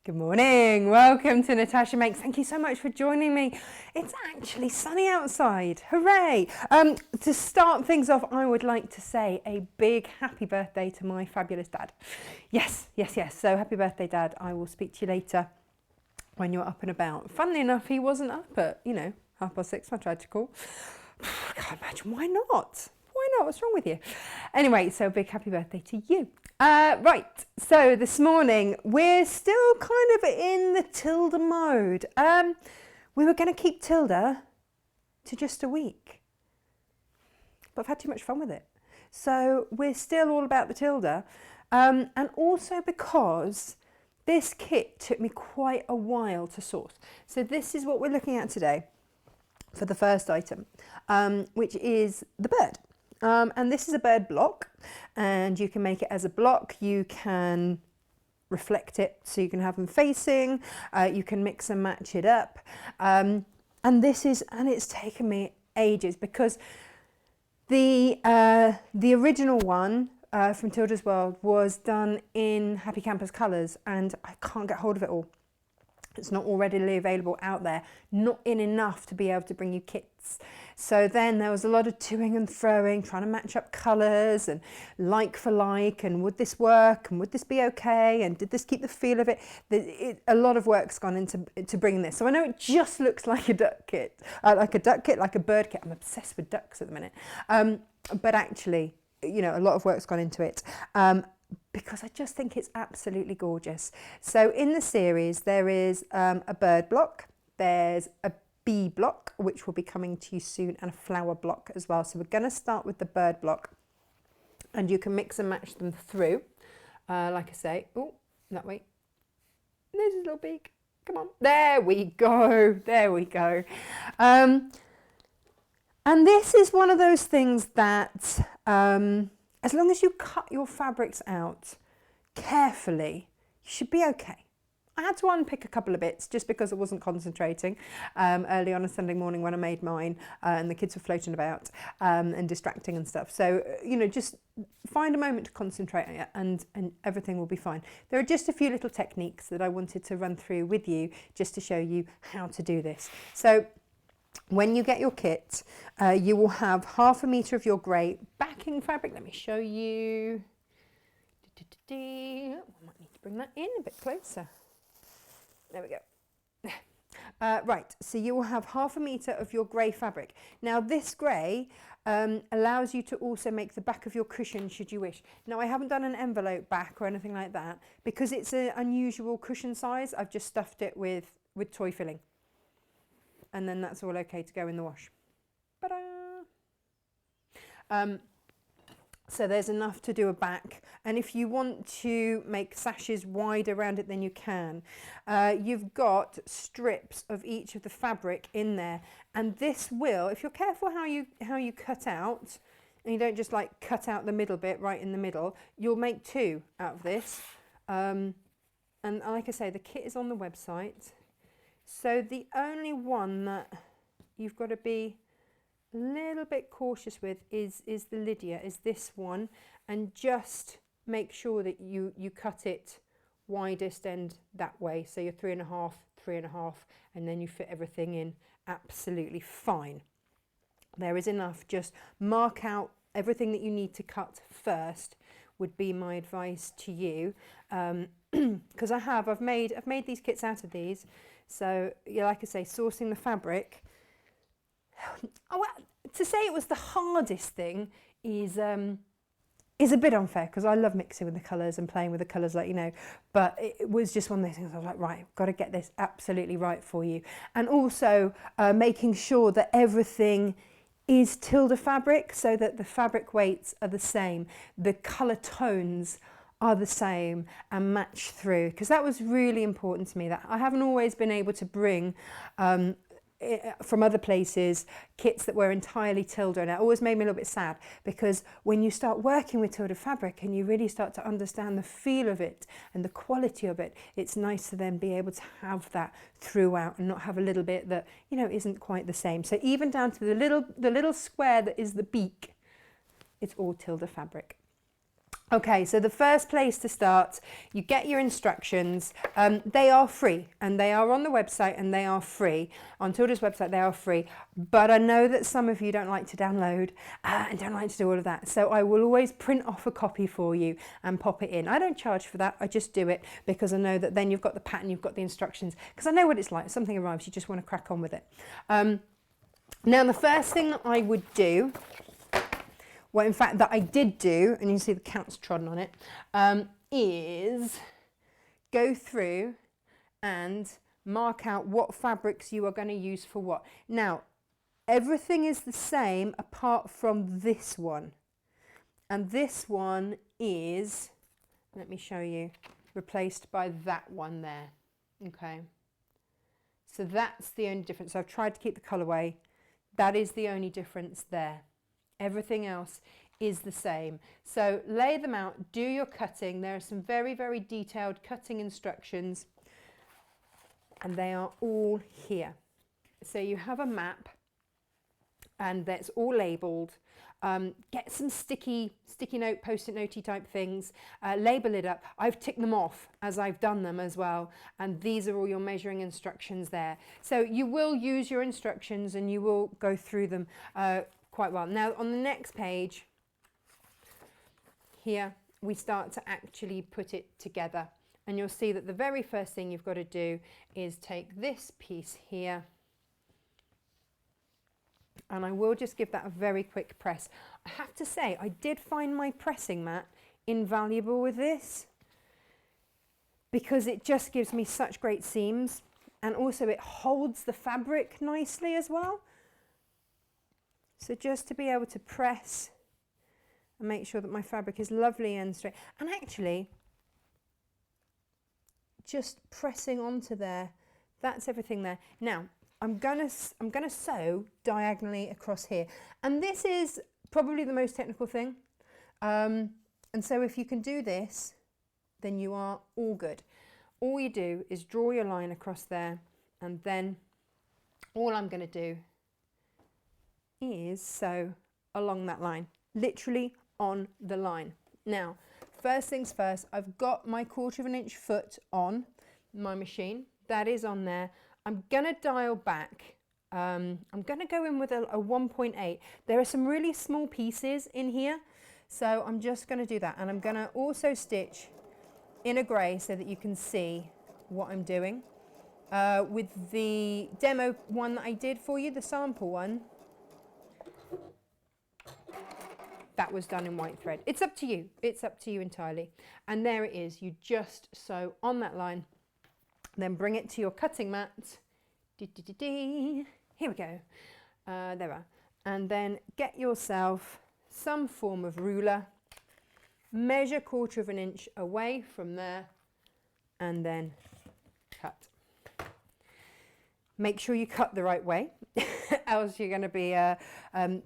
Good morning, welcome to Natasha Makes. Thank you so much for joining me. It's actually sunny outside, hooray! To start things off, I would like to say a big happy birthday to my fabulous dad. Yes, so happy birthday, Dad. I will speak to you later when you're up and about. Funnily enough, he wasn't up at, 6:30, I tried to call. I can't imagine, why not? Why not? What's wrong with you? Anyway, so big happy birthday to you. Right, so this morning we're still kind of in the Tilda mode. We were going to keep Tilda to just a week, but I've had too much fun with it. So we're still all about the Tilda, and also because this kit took me quite a while to source. So this is what we're looking at today for the first item, which is the bird. And this is a bird block, and you can make it as a block. You can reflect it so you can have them facing. You can mix and match it up. And it's taken me ages because the original one from Tilda's World was done in Happy Campers colours, and I can't get hold of it all. It's not all readily available out there, not in enough to be able to bring you kits. So then there was a lot of toing and throwing, trying to match up colours and like for like, and would this work, and would this be okay, and did this keep the feel of it? A lot of work's gone into bringing this. So I know it just looks like a duck kit, like a bird kit. I'm obsessed with ducks at the minute. But actually, a lot of work's gone into it. Because I just think it's absolutely gorgeous. So in the series, there is a bird block, there's a bee block, which will be coming to you soon, and a flower block as well. So we're going to start with the bird block, and you can mix and match them through. Like I say, oh, that way. There's his little beak. Come on. There we go. There we go. And this is one of those things that... as long as you cut your fabrics out carefully, you should be okay. I had to unpick a couple of bits just because I wasn't concentrating early on a Sunday morning when I made mine, and the kids were floating about and distracting and stuff. So, just find a moment to concentrate, and everything will be fine. There are just a few little techniques that I wanted to run through with you just to show you how to do this. So, when you get your kit, you will have 1/2 metre of your grey backing fabric. Let me show you. I might need to bring that in a bit closer. There we go. Right, so you will have 1/2 metre of your grey fabric. Now this grey allows you to also make the back of your cushion should you wish. Now I haven't done an envelope back or anything like that because it's an unusual cushion size. I've just stuffed it with toy filling. And then that's all okay to go in the wash. Ta-da! So there's enough to do a back, and if you want to make sashes wide around it, then you can. You've got strips of each of the fabric in there, and this will, if you're careful how you cut out, and you don't just like cut out the middle bit right in the middle, you'll make 2 out of this. And like I say, the kit is on the website. So the only one that you've got to be a little bit cautious with is the Lydia, is this one, and just make sure that you cut it widest end that way. So you're 3.5, 3.5, and then you fit everything in absolutely fine. There is enough. Just mark out everything that you need to cut first would be my advice to you, because I've made these kits out of these. So, like I say, sourcing the fabric. To say it was the hardest thing is a bit unfair because I love mixing with the colours and playing with the colours, but it was just one of those things I was like, right, I've got to get this absolutely right for you. And also making sure that everything is Tilda fabric so that the fabric weights are the same, the colour tones are the same and match through, because that was really important to me. That I haven't always been able to bring from other places kits that were entirely Tilda, and it always made me a little bit sad because when you start working with Tilda fabric and you really start to understand the feel of it and the quality of it, it's nice to then be able to have that throughout and not have a little bit that isn't quite the same. So even down to the little square that is the beak, it's all Tilda fabric. Okay, so the first place to start, you get your instructions. They are free, and they are on the website, and they are free. On Tilda's website, they are free. But I know that some of you don't like to download and don't like to do all of that. So I will always print off a copy for you and pop it in. I don't charge for that. I just do it because I know that then you've got the pattern, you've got the instructions. Because I know what it's like. If something arrives, you just want to crack on with it. Now, the first thing that I would do, well, in fact, that I did do, and you can see the cat's trodden on it, is go through and mark out what fabrics you are going to use for what. Now, everything is the same apart from this one. And this one is, let me show you, replaced by that one there. Okay. So that's the only difference. So I've tried to keep the colourway. That is the only difference there. Everything else is the same. So lay them out, do your cutting. There are some very, very detailed cutting instructions, and they are all here. So you have a map, and that's all labelled. Get some sticky note, post-it notey type things, label it up. I've ticked them off as I've done them as well, and these are all your measuring instructions there. So you will use your instructions and you will go through them quite well. Now on the next page here, we start to actually put it together, and you'll see that the very first thing you've got to do is take this piece here, and I will just give that a very quick press. I have to say, I did find my pressing mat invaluable with this because it just gives me such great seams, and also it holds the fabric nicely as well. So just to be able to press and make sure that my fabric is lovely and straight, and actually just pressing onto there, that's everything there. Now I'm gonna sew diagonally across here, and this is probably the most technical thing, and so if you can do this, then you are all good. All you do is draw your line across there, and then all I'm going to do is sew along that line, literally on the line. Now, first things first, I've got my 1/4 inch foot on my machine. That is on there. I'm going to dial back. I'm going to go in with a 1.8. There are some really small pieces in here, so I'm just going to do that. And I'm going to also stitch in a grey so that you can see what I'm doing. With the demo one that I did for you, the sample one, that was done in white thread. It's up to you. It's up to you entirely. And there it is. You just sew on that line, then bring it to your cutting mat. Here we go. There we are. And then get yourself some form of ruler. Measure 1/4 inch away from there, and then cut. Make sure you cut the right way, else you're going to be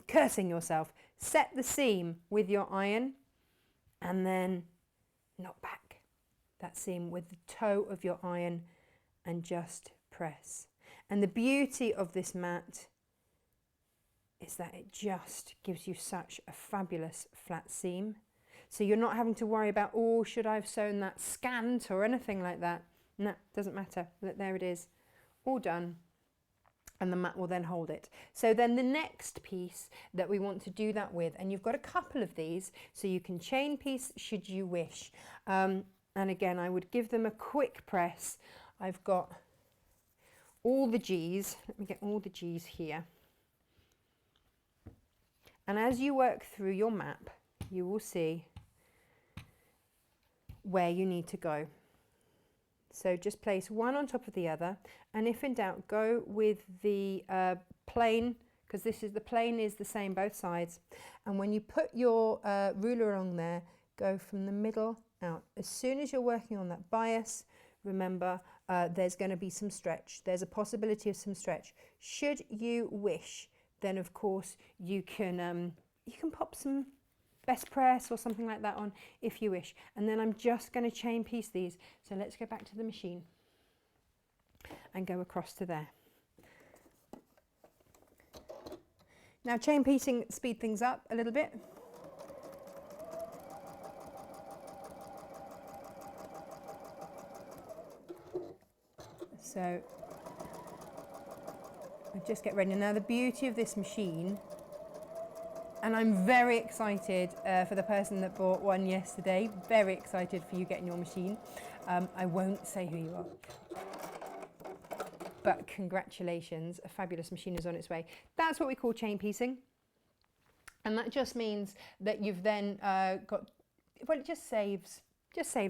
cursing yourself. Set the seam with your iron, and then knock back that seam with the toe of your iron and just press. And the beauty of this mat is that it just gives you such a fabulous flat seam. So you're not having to worry about, oh, should I have sewn that scant or anything like that? No, doesn't matter. There it is, all done. And the mat will then hold it. So then the next piece that we want to do that with, and you've got a couple of these, so you can chain piece should you wish. And again, I would give them a quick press. I've got all the G's. Let me get all the G's here. And as you work through your map, you will see where you need to go. So just place one on top of the other, and if in doubt, go with the plane, because the plane is the same both sides. And when you put your ruler along there, go from the middle out. As soon as you're working on that bias, remember there's going to be some stretch. There's a possibility of some stretch. Should you wish, then of course you can pop some best press or something like that on if you wish. And then I'm just going to chain piece these. So let's go back to the machine and go across to there. Now chain piecing speed things up a little bit. So I just get ready. Now the beauty of this machine, and I'm very excited for the person that bought one yesterday, very excited for you getting your machine. I won't say who you are, but congratulations, a fabulous machine is on its way. That's what we call chain piecing. And that just means that you've then got, well, it just saves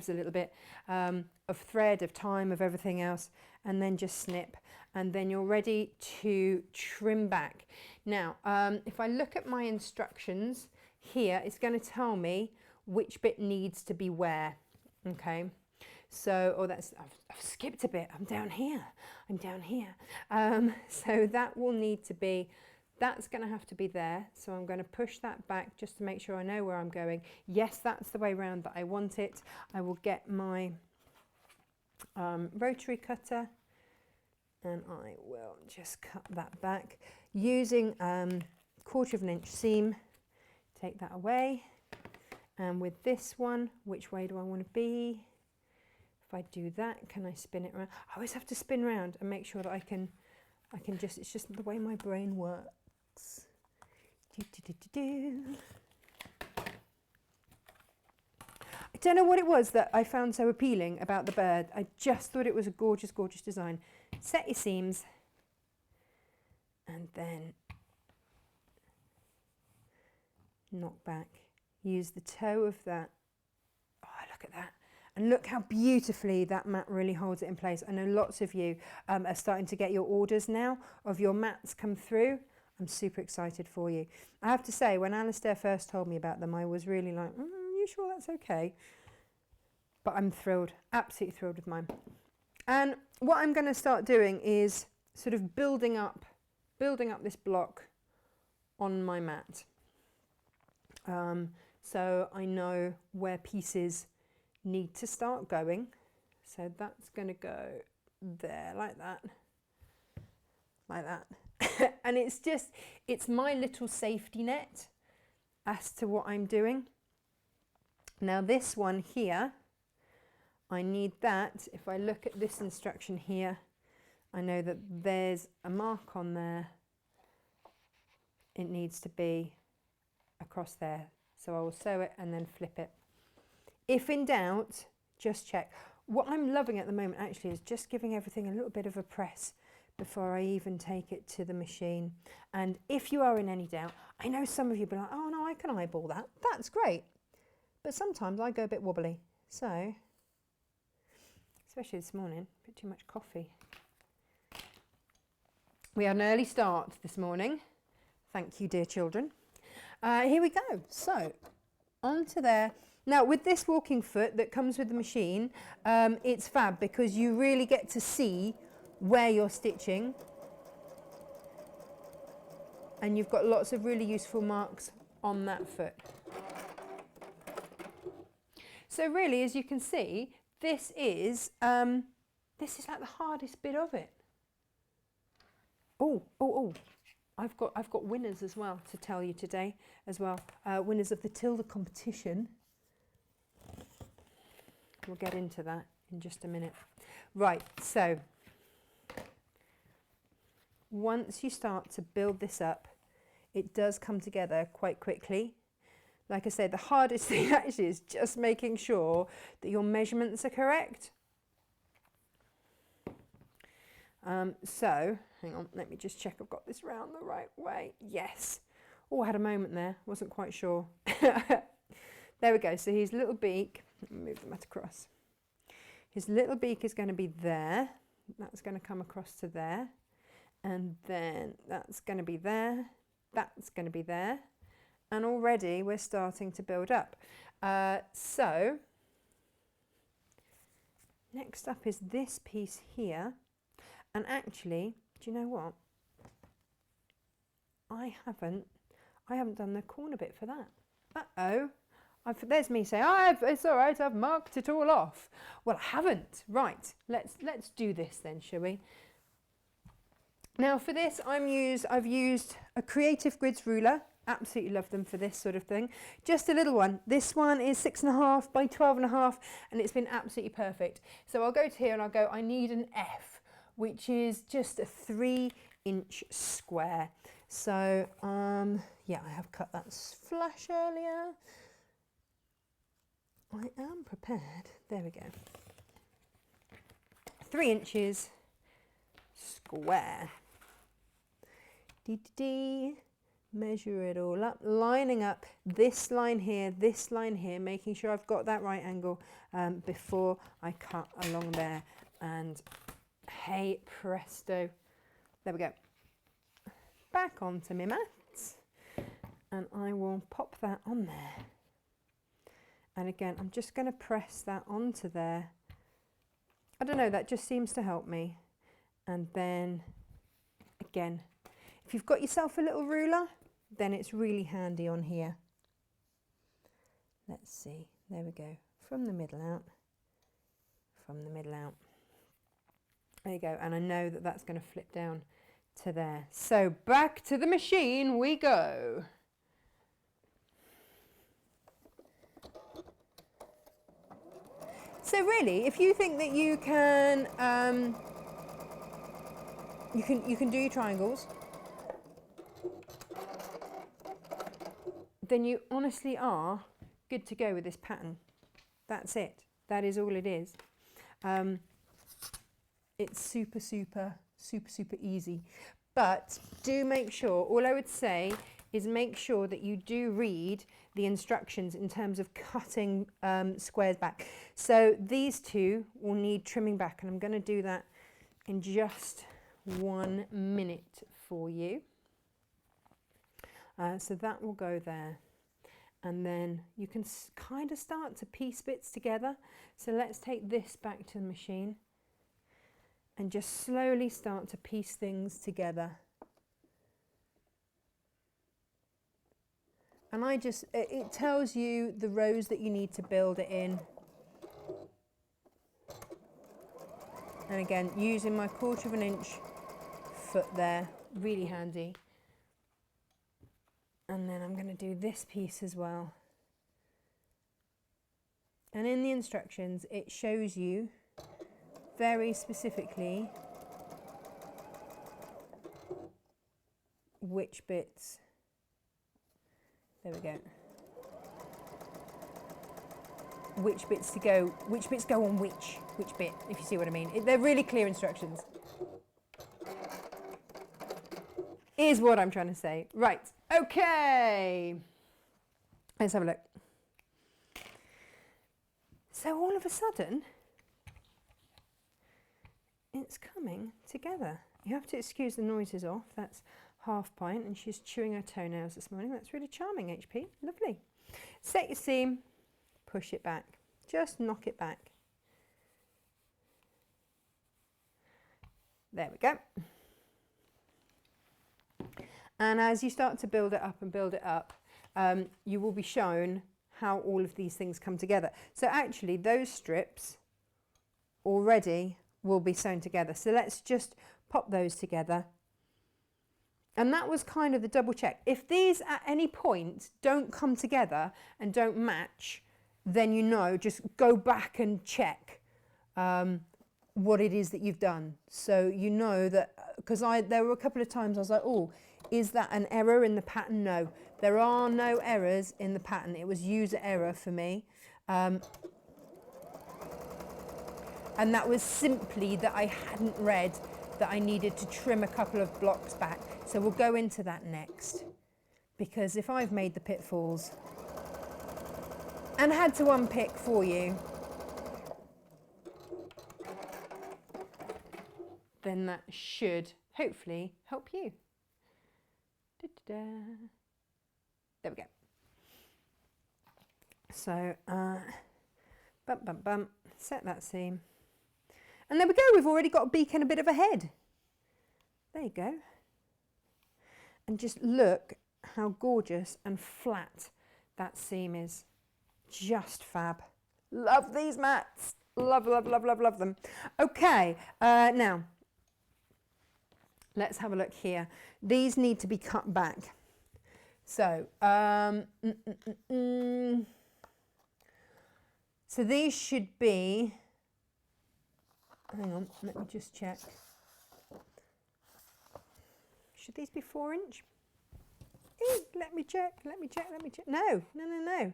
a little bit of thread, of time, of everything else, and then just snip, and then you're ready to trim back. Now, if I look at my instructions here, it's going to tell me which bit needs to be where, okay? So, oh, I've skipped a bit, I'm down here. So that will need to be, that's going to have to be there. So I'm going to push that back just to make sure I know where I'm going. Yes, that's the way round that I want it. I will get my rotary cutter and I will just cut that back using 1/4 of an inch seam. Take that away. And with this one, which way do I want to be? If I do that, can I spin it around? I always have to spin around and make sure that I can just, it's just the way my brain works. I don't know what it was that I found so appealing about the bird. I just thought it was a gorgeous, gorgeous design. Set your seams and then knock back. Use the toe of that. Oh, look at that. And look how beautifully that mat really holds it in place. I know lots of you are starting to get your orders now of your mats come through. I'm super excited for you. I have to say, when Alistair first told me about them, I was really like, are you sure that's okay? But I'm thrilled, absolutely thrilled with mine. And what I'm going to start doing is sort of building up this block on my mat. So I know where pieces need to start going. So that's going to go there like that. And it's my little safety net as to what I'm doing. Now this one here, I need that. If I look at this instruction here, I know that there's a mark on there. It needs to be across there. So I will sew it and then flip it. If in doubt, just check. What I'm loving at the moment actually is just giving everything a little bit of a press before I even take it to the machine. And if you are in any doubt, I know some of you will be like, oh no, I can eyeball that. That's great. But sometimes I go a bit wobbly. So, especially this morning, a bit too much coffee. We had an early start this morning. Thank you, dear children. Here we go. So, onto there. Now, with this walking foot that comes with the machine, it's fab because you really get to see where you're stitching. And you've got lots of really useful marks on that foot. So really, as you can see, this is like the hardest bit of it. Oh! I've got winners as well to tell you today as well. Winners of the Tilda competition. We'll get into that in just a minute. Right, so once you start to build this up, it does come together quite quickly. Like I said, the hardest thing actually is just making sure that your measurements are correct. So, hang on, let me just check I've got this round the right way. Yes. Oh, I had a moment there, wasn't quite sure. There we go, so his little beak, let me move the mat across. His little beak is going to be there. That's going to come across to there. And then that's going to be there. That's going to be there. And already we're starting to build up. So, next up is this piece here. And actually, do you know what? I haven't done the corner bit for that. Uh-oh. There's me saying, it's all right, I've marked it all off. Well, I haven't. Right, let's do this then, shall we? Now for this, I've used a Creative Grids ruler. Absolutely love them for this sort of thing. Just a little one. This one is 6.5 by 12.5, and it's been absolutely perfect. So I'll go to here and I'll go, I need an F. which is just a 3-inch square. So yeah, I have cut that flush earlier. I am prepared. There we go. 3 inches square. Measure it all up, lining up this line here, making sure I've got that right angle before I cut along there. And hey presto, there we go. Back onto my mats, and I will pop that on there. And again, I'm just going to press that onto there. I don't know, that just seems to help me. And then again, if you've got yourself a little ruler, then it's really handy on here. Let's see, there we go. From the middle out, from the middle out. There you go, and I know that that's going to flip down to there. So back to the machine we go. So really, if you think that you can do your triangles, then you honestly are good to go with this pattern. That's it. That is all it is. It's super easy. But do make sure, all I would say is make sure that you do read the instructions in terms of cutting squares back. So these two will need trimming back, and I'm going to do that in just 1 minute for you. So that will go there, and then you can kind of start to piece bits together. So let's take this back to the machine and just slowly start to piece things together. And it tells you the rows that you need to build it in. And again, using my 1/4 inch foot there, really handy. And then I'm going to do this piece as well. And in the instructions, it shows you very specifically which bits. There we go. Which bits to go, which bits go on which bit, if you see what I mean. They're really clear instructions. Is what I'm trying to say. Right, okay. Let's have a look. So all of a sudden, it's coming together. You have to excuse the noises off. That's Half Pint, and she's chewing her toenails this morning. That's really charming, HP. Lovely. Set your seam, push it back. Just knock it back. There we go. And as you start to build it up, you will be shown how all of these things come together. So actually, those strips already will be sewn together. So let's just pop those together. And that was kind of the double check. If these at any point don't come together and don't match, then you know, just go back and check what it is that you've done. So you know that, because there were a couple of times I was like, oh, is that an error in the pattern? No, there are no errors in the pattern. It was user error for me. And that was simply that I hadn't read that I needed to trim a couple of blocks back. So we'll go into that next, because if I've made the pitfalls and had to unpick for you, then that should hopefully help you. Da-da-da. There we go. So bump, bump, bump, set that seam. And there we go, we've already got a beak and a bit of a head. There you go. And just look how gorgeous and flat that seam is. Just fab. Love these mats. Love, love, love, love, love them. Okay, now, let's have a look here. These need to be cut back. So, so these should be, hang on, let me just check. should these be 4 inch? Let me check. No.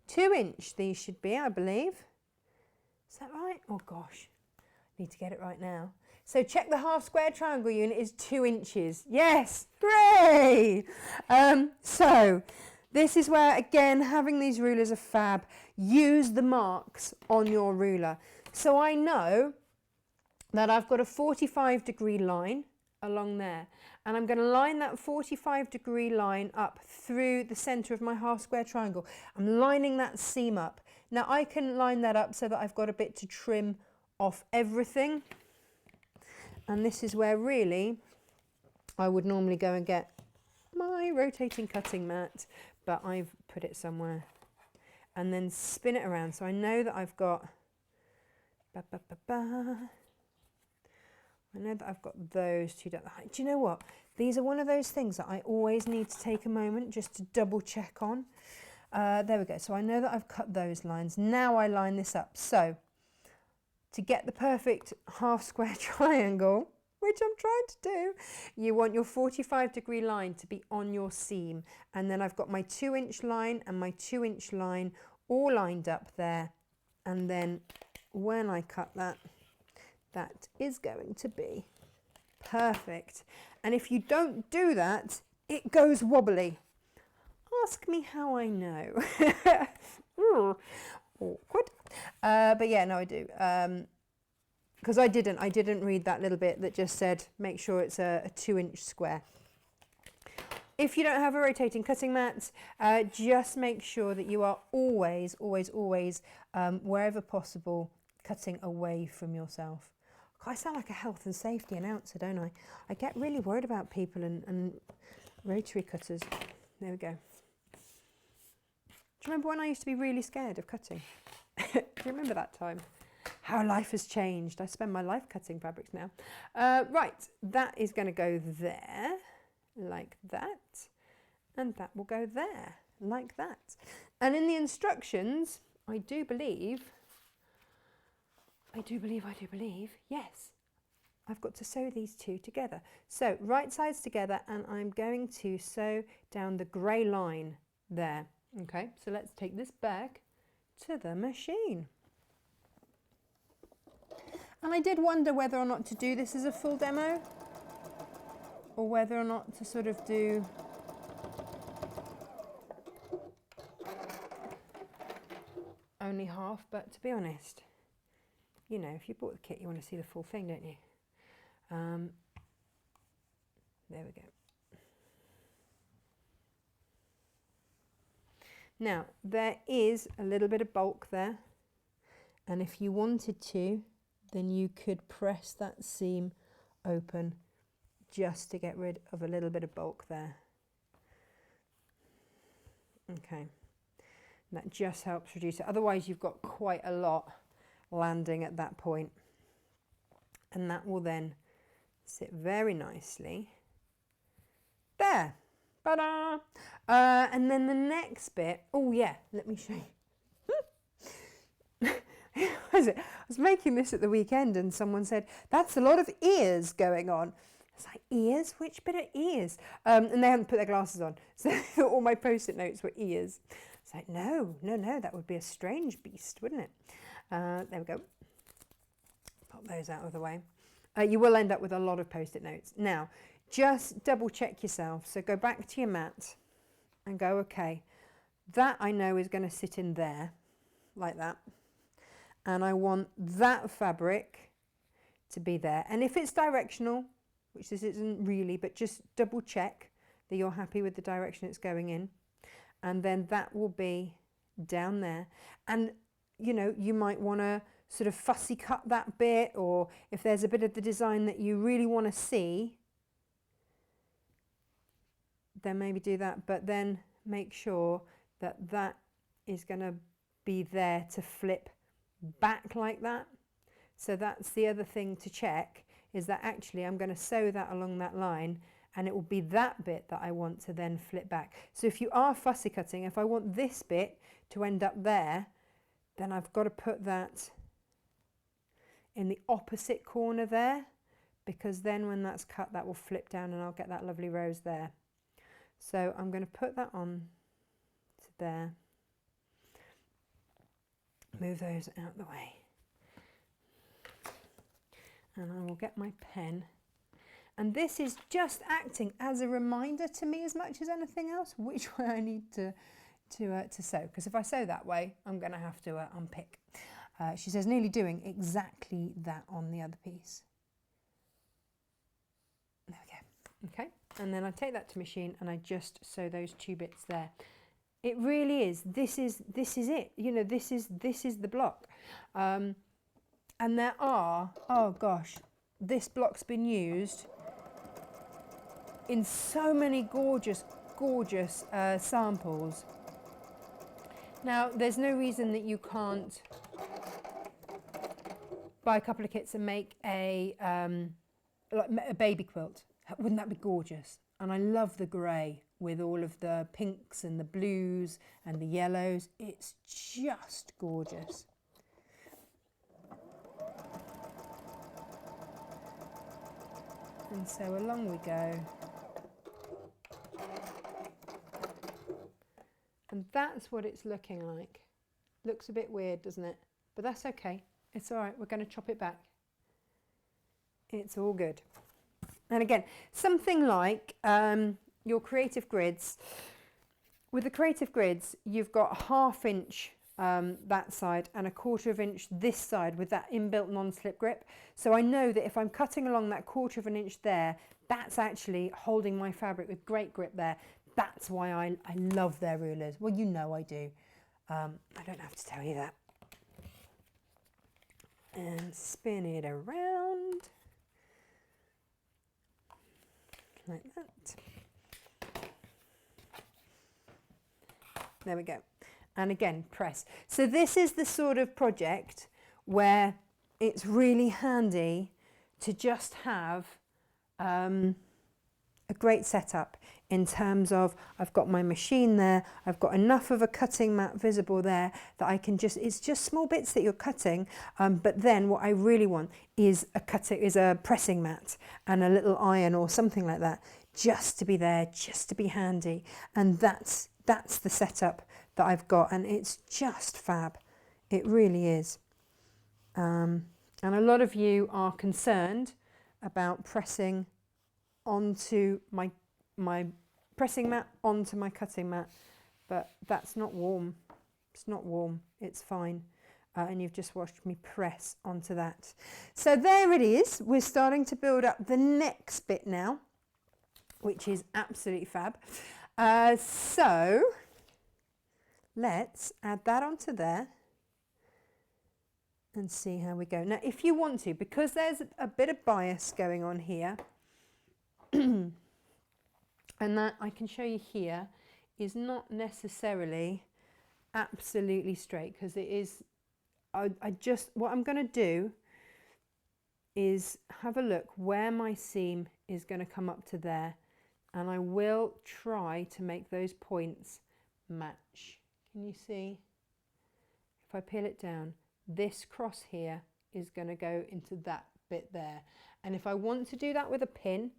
2 inch these should be, I believe. Is that right? Oh gosh, need to get it right now. So check the half square triangle unit is 2 inches. Yes, great. So this is where, again, having these rulers are fab. Use the marks on your ruler. So I know that I've got a 45-degree line along there, and I'm going to line that 45-degree line up through the center of my half square triangle. I'm lining that seam up. Now I can line that up so that I've got a bit to trim off everything, and this is where really I would normally go and get my rotating cutting mat, but I've put it somewhere, and then spin it around so I know that I've got I know that I've got those two down. Do you know what? These are one of those things that I always need to take a moment just to double check on. There we go. So I know that I've cut those lines. Now I line this up. So to get the perfect half square triangle, which I'm trying to do, you want your 45-degree line to be on your seam. And then I've got my 2 inch line and my 2 inch line all lined up there. And then when I cut that, that is going to be perfect. And if you don't do that, it goes wobbly. Ask me how I know. Awkward. But yeah, no, I do. Because I didn't read that little bit that just said, make sure it's a 2 inch square. If you don't have a rotating cutting mat, just make sure that you are always, wherever possible, cutting away from yourself. I sound like a health and safety announcer, don't I? I get really worried about people and rotary cutters. There we go. Do you remember when I used to be really scared of cutting? Do you remember that time? How life has changed. I spend my life cutting fabrics now. Right, that is going to go there, like that. And that will go there, like that. And in the instructions, I do believe, yes, I've got to sew these two together. So right sides together, and I'm going to sew down the grey line there. Okay, so let's take this back to the machine. And I did wonder whether or not to do this as a full demo, or whether or not to sort of do only half, but to be honest, you know, if you bought the kit, you want to see the full thing, don't you? There we go. Now, there is a little bit of bulk there, and if you wanted to, then you could press that seam open just to get rid of a little bit of bulk there. Okay, and that just helps reduce it. Otherwise, you've got quite a lot landing at that point, and that will then sit very nicely there. Ta-da! And then the next bit, oh yeah, let me show you. I was making this at the weekend and someone said, that's a lot of ears going on. I was like, ears? Which bit of ears? And they hadn't put their glasses on, so they thought all my post-it notes were ears. It's like, no, that would be a strange beast, wouldn't it? There we go. Pop those out of the way. You will end up with a lot of post-it notes. Now, just double check yourself. So go back to your mat and go, okay, that I know is going to sit in there, like that. And I want that fabric to be there. And if it's directional, which this isn't really, but just double check that you're happy with the direction it's going in. And then that will be down there. And, you know, you might want to sort of fussy cut that bit, or if there's a bit of the design that you really want to see, then maybe do that. But then make sure that that is going to be there to flip back like that. So that's the other thing to check, is that actually I'm going to sew that along that line, and it will be that bit that I want to then flip back. So if you are fussy cutting, if I want this bit to end up there, then I've got to put that in the opposite corner there, because then when that's cut, that will flip down and I'll get that lovely rose there. So I'm going to put that on to there. Move those out the way. And I will get my pen. And this is just acting as a reminder to me as much as anything else, which way I need to sew. Because if I sew that way, I'm going to have to unpick. She says nearly doing exactly that on the other piece. There we go. Okay. And then I take that to machine and I just sew those 2 bits there. It really is. This is it. You know, this is the block. And there are, oh gosh, this block's been used in so many gorgeous samples. Now, there's no reason that you can't buy a couple of kits and make a baby quilt. Wouldn't that be gorgeous? And I love the grey with all of the pinks and the blues and the yellows. It's just gorgeous. And so along we go. And that's what it's looking like. Looks a bit weird, doesn't it? But that's okay. It's all right. We're going to chop it back. It's all good. And again, something like your creative grids. With the creative grids, you've got a 1/2 inch that side and a 1/4 inch this side with that inbuilt non-slip grip. So I know that if I'm cutting along that 1/4 inch there, that's actually holding my fabric with great grip there. That's why I love their rulers. Well, you know I do. I don't have to tell you that. And spin it around like that. There we go. And again, press. So this is the sort of project where it's really handy to just have a great setup in terms of I've got my machine there, I've got enough of a cutting mat visible there that I can just, it's just small bits that you're cutting, but then what I really want is a pressing mat and a little iron or something like that, just to be there, just to be handy. And that's the setup that I've got, and it's just fab. It really is. And a lot of you are concerned about pressing onto my pressing mat onto my cutting mat, but that's not warm. It's not warm. It's fine. And you've just watched me press onto that. So there it is. We're starting to build up the next bit now, which is absolutely fab. So let's add that onto there and see how we go. Now, if you want to, because there's a bit of bias going on here, and that I can show you here is not necessarily absolutely straight, because it is, what I'm going to do is have a look where my seam is going to come up to there, and I will try to make those points match. Can you see? If I peel it down, this cross here is going to go into that bit there. And if I want to do that with a pin,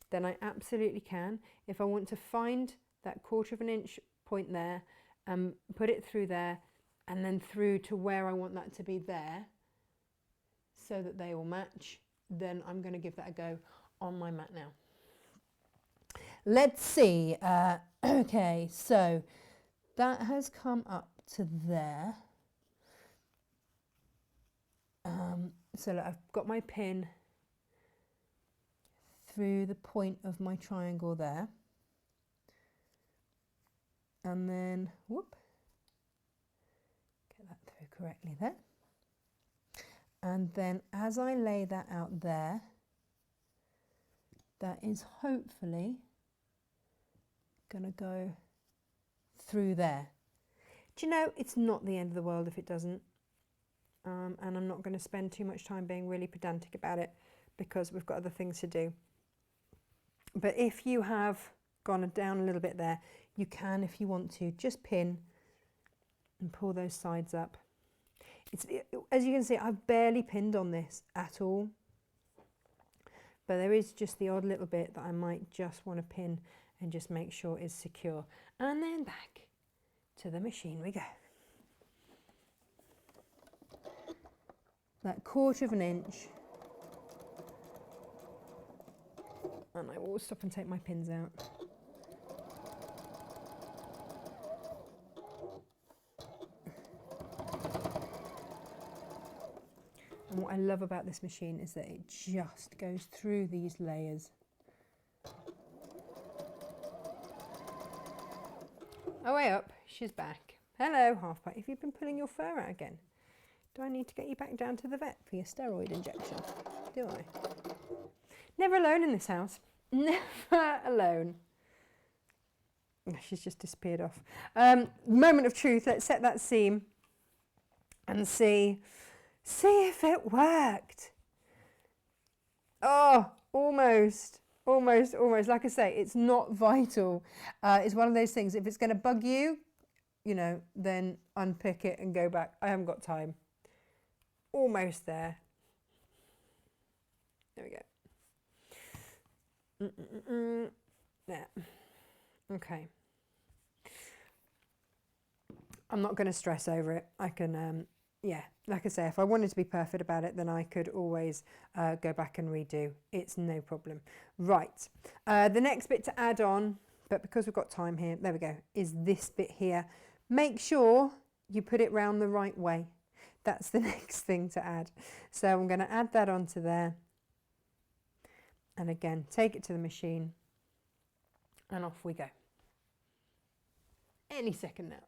then I absolutely can. If I want to find that 1/4 inch point there and put it through there and then through to where I want that to be there so that they all match, then I'm going to give that a go on my mat now. Let's see. Okay, so that has come up to there. So look, I've got my pin through the point of my triangle there, and then whoop, get that through correctly there, and then as I lay that out there, that is hopefully going to go through there. Do you know, it's not the end of the world if it doesn't, and I'm not going to spend too much time being really pedantic about it because we've got other things to do. But if you have gone down a little bit there, you can, if you want to, just pin and pull those sides up. As you can see, I've barely pinned on this at all. but there is just the odd little bit that I might just want to pin and just make sure is secure. And then back to the machine we go. That 1/4 of an inch. And I will stop and take my pins out. And what I love about this machine is that it just goes through these layers. Oh, way up, she's back. Hello, half pint. Have you been pulling your fur out again? Do I need to get you back down to the vet for your steroid injection? Do I? Never alone in this house. Never alone. She's just disappeared off. Moment of truth. Let's set that seam and see if it worked. Oh, almost. Like I say, it's not vital. It's one of those things. If it's going to bug you, you know, then unpick it and go back. I haven't got time. Almost there. There we go. There. Okay. I'm not going to stress over it. I can, yeah, like I say, if I wanted to be perfect about it, then I could always go back and redo. It's no problem. Right. The next bit to add on, but because we've got time here, there we go, is this bit here. Make sure you put it round the right way. That's the next thing to add. So I'm going to add that onto there. And again, take it to the machine. And off we go. Any second now.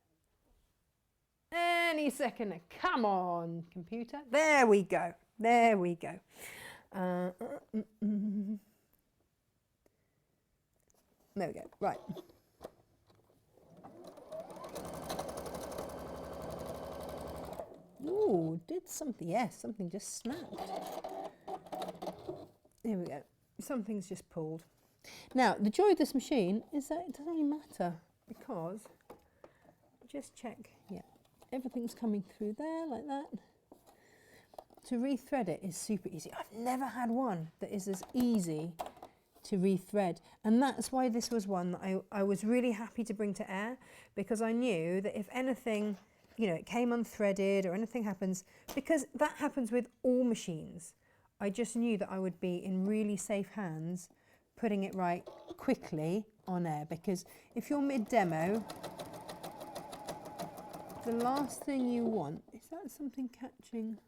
Any second now. Come on, computer. There we go. There we go. There we go. Right. Ooh, did something. Yes, something just snapped. There we go. Something's just pulled. Now, the joy of this machine is that it doesn't really matter because, just check, yeah, everything's coming through there like that. To rethread it is super easy. I've never had one that is as easy to rethread. And that's why this was one that I was really happy to bring to air, because I knew that if anything, you know, it came unthreaded or anything happens, because that happens with all machines, I just knew that I would be in really safe hands putting it right quickly on air, because if you're mid-demo, the last thing you want, is that something catching?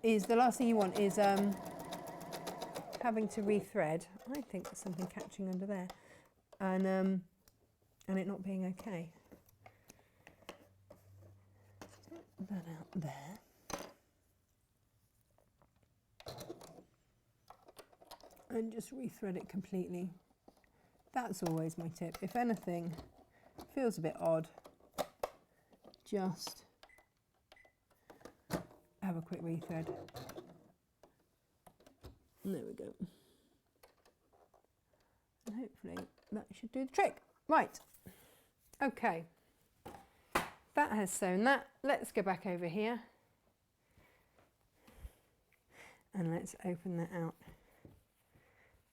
Is the last thing you want is having to rethread. I think there's something catching under there, and it not being okay. Get that out there. And just rethread it completely. That's always my tip. If anything feels a bit odd, just have a quick rethread. There we go. And hopefully that should do the trick. Right. Okay. That has sewn that. Let's go back over here. And let's open that out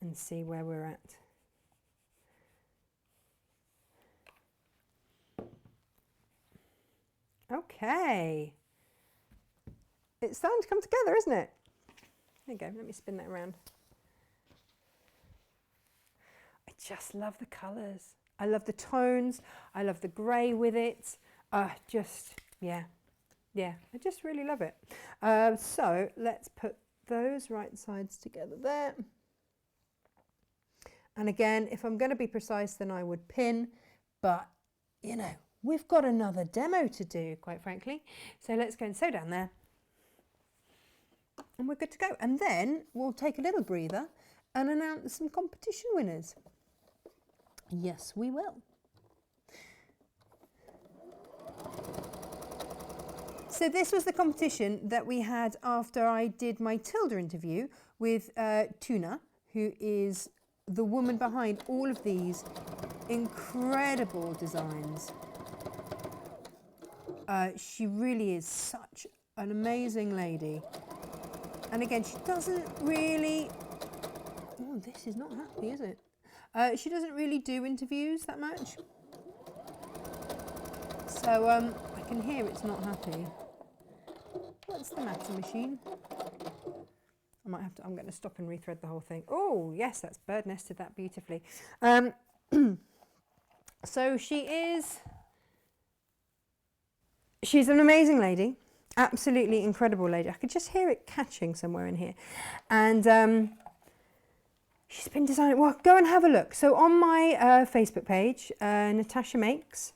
and see where we're at. Okay. It's starting to come together, isn't it? There you go, let me spin that around. I just love the colours. I love the tones. I love the grey with it. Yeah, I just really love it. So let's put those right sides together there. And again, if I'm going to be precise, then I would pin, but you know, we've got another demo to do, quite frankly. So let's go and sew down there. And we're good to go. And then we'll take a little breather and announce some competition winners. Yes, we will. So this was the competition that we had after I did my Tilda interview with Tuna, who is the woman behind all of these incredible designs. She really is such an amazing lady. And again, she doesn't really, oh, this is not happy, is it? She doesn't really do interviews that much. So I can hear it's not happy. What's the matter, machine? I'm going to stop and rethread the whole thing. Oh, yes, that's bird nested that beautifully. So she's an amazing lady, absolutely incredible lady. I could just hear it catching somewhere in here. And she's been designing, well, go and have a look. So on my Facebook page, Natasha Makes,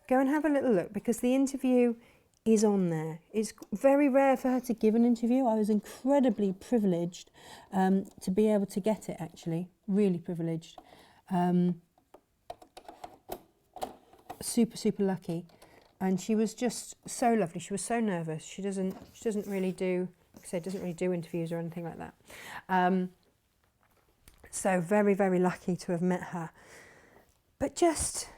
go and have a little look because the interview is on there. It's very rare for her to give an interview. I was incredibly privileged to be able to get it, actually. Really privileged. Super, super lucky. And she was just so lovely. She was so nervous. She doesn't really do, like I said, doesn't really do interviews or anything like that. So very, very lucky to have met her. But just,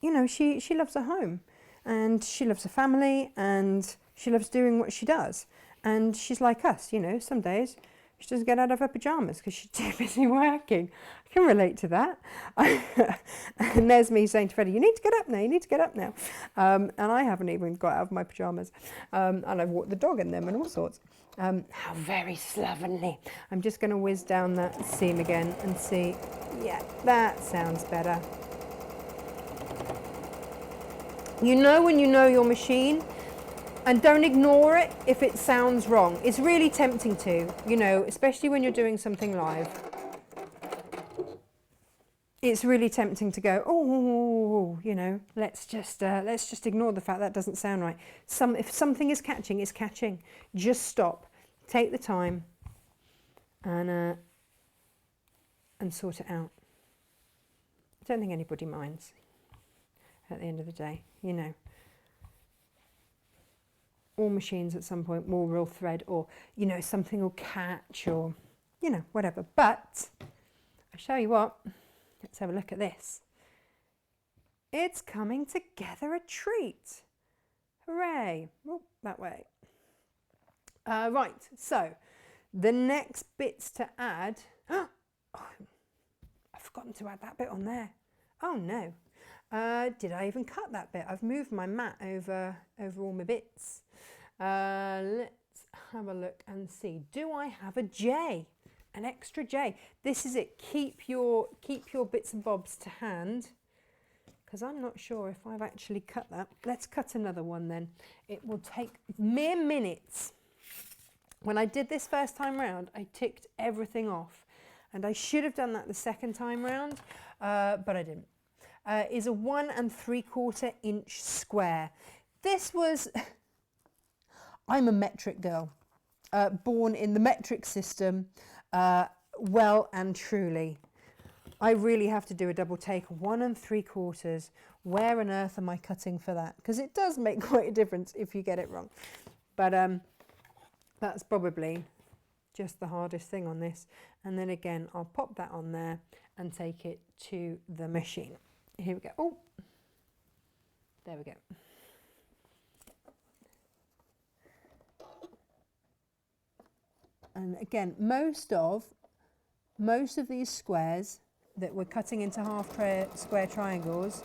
you know, she loves her home. And she loves her family and she loves doing what she does. And she's like us, you know, some days she doesn't get out of her pyjamas because she's too busy working. I can relate to that. And there's me saying to Freddie, you need to get up now, you need to get up now. And I haven't even got out of my pyjamas. And I've walked the dog in them and all sorts. How very slovenly. I'm just going to whiz down that seam again and see, yeah, that sounds better. You know when you know your machine, and don't ignore it if it sounds wrong. It's really tempting to, you know, especially when you're doing something live. It's really tempting to go, oh, you know, let's just ignore the fact that doesn't sound right. If something is catching, it's catching. Just stop, take the time, and sort it out. I don't think anybody minds. At the end of the day, you know, all machines at some point will reel thread, or you know, something will catch, or you know, whatever. But I'll show you what, let's have a look at this. It's coming together a treat. Hooray. Oh, that way. Right, so the next bits to add, oh, I've forgotten to add that bit on there. Oh no. Did I even cut that bit? I've moved my mat over all my bits. Let's have a look and see. Do I have a J? An extra J? This is it. Keep your bits and bobs to hand, because I'm not sure if I've actually cut that. Let's cut another one then. It will take mere minutes. When I did this first time round, I ticked everything off, and I should have done that the second time round, but I didn't. Is a 1 3/4 inch square. This was, I'm a metric girl, born in the metric system, well and truly. I really have to do a double take, 1 3/4. Where on earth am I cutting for that? Because it does make quite a difference if you get it wrong. But that's probably just the hardest thing on this. And then again, I'll pop that on there and take it to the machine. Here we go. Oh, there we go. And again, most of these squares that we're cutting into half square triangles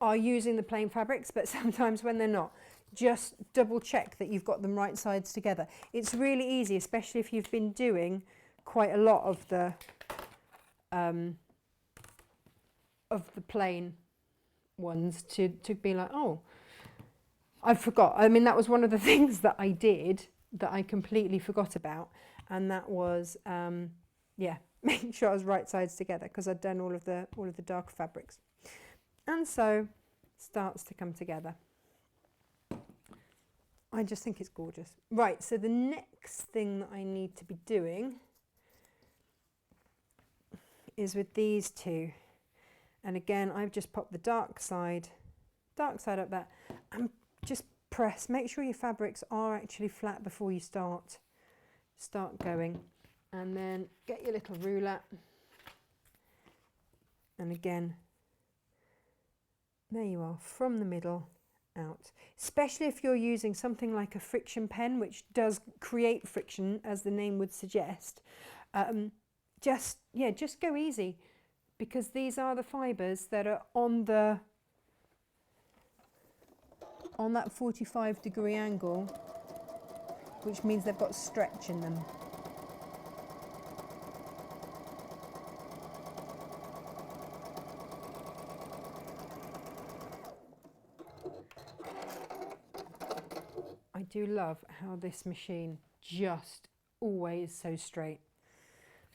are using the plain fabrics, but sometimes when they're not, just double check that you've got them right sides together. It's really easy, especially if you've been doing quite a lot of the plain ones to be like, oh, I forgot. I mean, that was one of the things that I did that I completely forgot about, and that was yeah, making sure I was right sides together because I'd done all of the dark fabrics, and so starts to come together. I just think it's gorgeous. Right, so the next thing that I need to be doing is with these two, and again I've just popped the dark side up there, and just press. Make sure your fabrics are actually flat before you start going, and then get your little ruler, and again There you are, from the middle out. Especially if you're using something like a friction pen, which does create friction, as the name would suggest. Just go easy, because these are the fibres that are on that 45-degree angle, which means they've got stretch in them. I do love how this machine just always sews straight.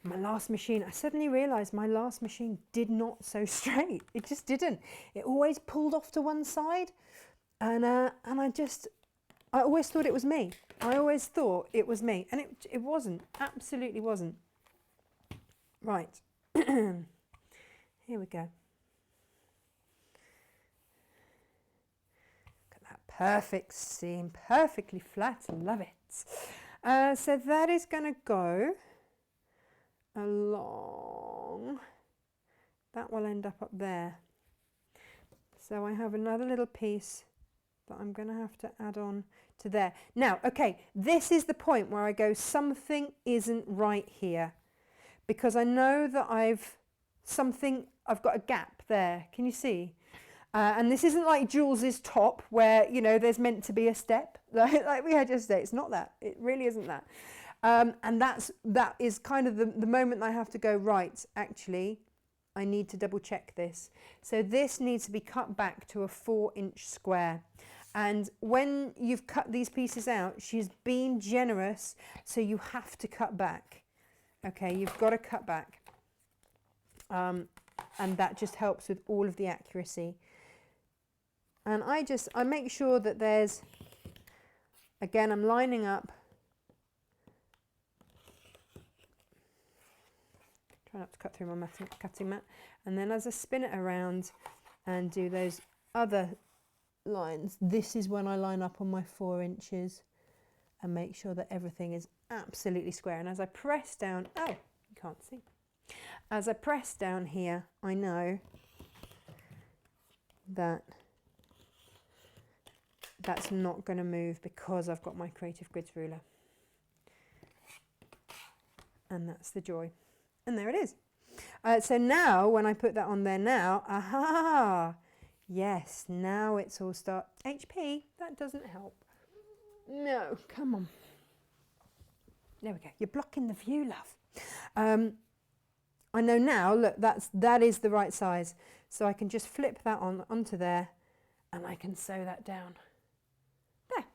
My last machine, I suddenly realised my last machine did not sew straight. It just didn't. It always pulled off to one side, and I always thought it was me. I always thought it was me, and it wasn't. Absolutely wasn't. Right. Here we go. Look at that perfect seam, perfectly flat. Love it. So that is going to go along. That will end up there. So I have another little piece that I'm going to have to add on to there. Now, okay, this is the point where I go, something isn't right here, because I know that I've got a gap there. Can you see? And this isn't like Jules's top where, you know, there's meant to be a step like we had yesterday. It's not that. It really isn't that. And that is kind of the moment I have to go, right, actually, I need to double check this. So this needs to be cut back to a 4-inch square. And when you've cut these pieces out, she's been generous, so you have to cut back. Okay, you've got to cut back. And that just helps with all of the accuracy. And I make sure that there's, again, I'm lining up. Try not to cut through my cutting mat. And then as I spin it around and do those other lines, this is when I line up on my 4 inches and make sure that everything is absolutely square. And as I press down, oh, you can't see. As I press down here, I know that that's not going to move because I've got my Creative Grids ruler. And that's the joy. And there it is. So now, when I put that on there now, aha, yes, now it's all start. HP, that doesn't help. No, come on. There we go. You're blocking the view, love. I know now, look, that is the right size. So I can just flip that onto there, and I can sew that down. There.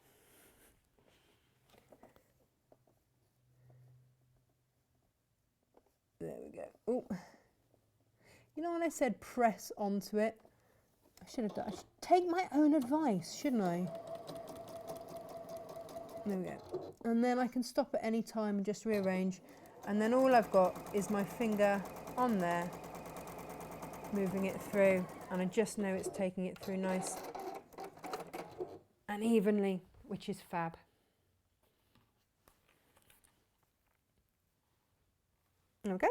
There we go. Oh, you know when I said press onto it? I should have done. I should take my own advice, shouldn't I? There we go. And then I can stop at any time and just rearrange. And then all I've got is my finger on there, moving it through, and I just know it's taking it through nice and evenly, which is fab. Okay.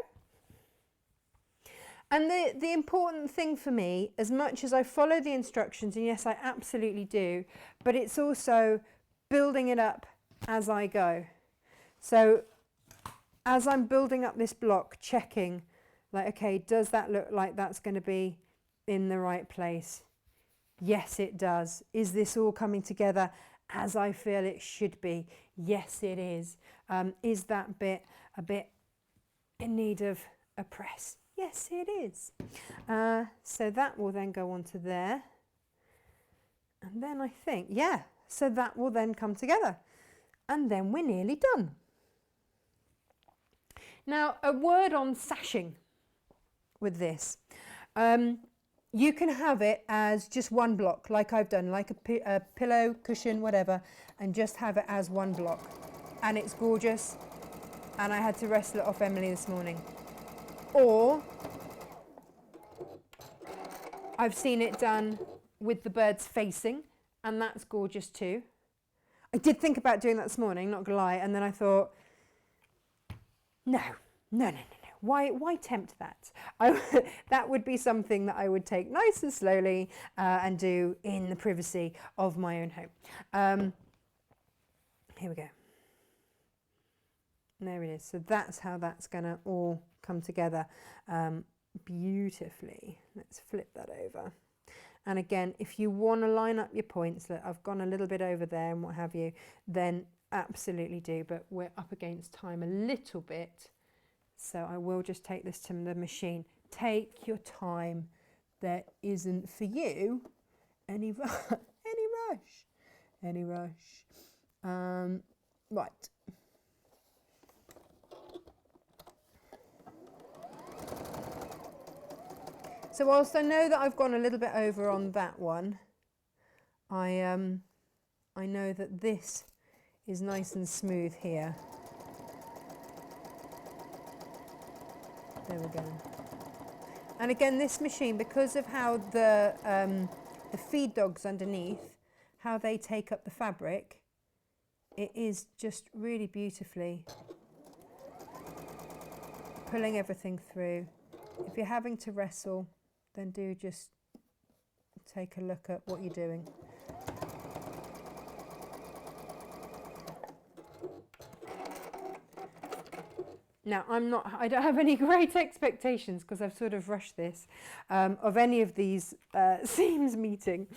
And the important thing for me, as much as I follow the instructions, and yes, I absolutely do, but it's also building it up as I go. So as I'm building up this block, checking, like, okay, does that look like that's going to be in the right place? Yes, it does. Is this all coming together as I feel it should be? Yes, it is. Is that bit a bit in need of a press? Yes, it is. So that will then go onto there. And then I think, yeah, so that will then come together. And then we're nearly done. Now, a word on sashing with this. You can have it as just one block, like I've done, like a pillow, cushion, whatever, and just have it as one block. And it's gorgeous. And I had to wrestle it off Emily this morning. Or I've seen it done with the birds facing, and that's gorgeous too. I did think about doing that this morning, not gonna lie, and then I thought, no. Why tempt that? That would be something that I would take nice and slowly and do in the privacy of my own home. Here we go. There it is. So that's how that's going to all come together beautifully. Let's flip that over. And again, if you want to line up your points, look, I've gone a little bit over there and what have you, then absolutely do. But we're up against time a little bit. So I will just take this to the machine. Take your time. There isn't for you any rush. Any rush. Right. So whilst I know that I've gone a little bit over on that one, I know that this is nice and smooth here. There we go. And again, this machine, because of how the feed dogs underneath, how they take up the fabric, it is just really beautifully pulling everything through. If you're having to wrestle, then do just take a look at what you're doing. Now, I don't have any great expectations because I've sort of rushed this of any of these seams meeting.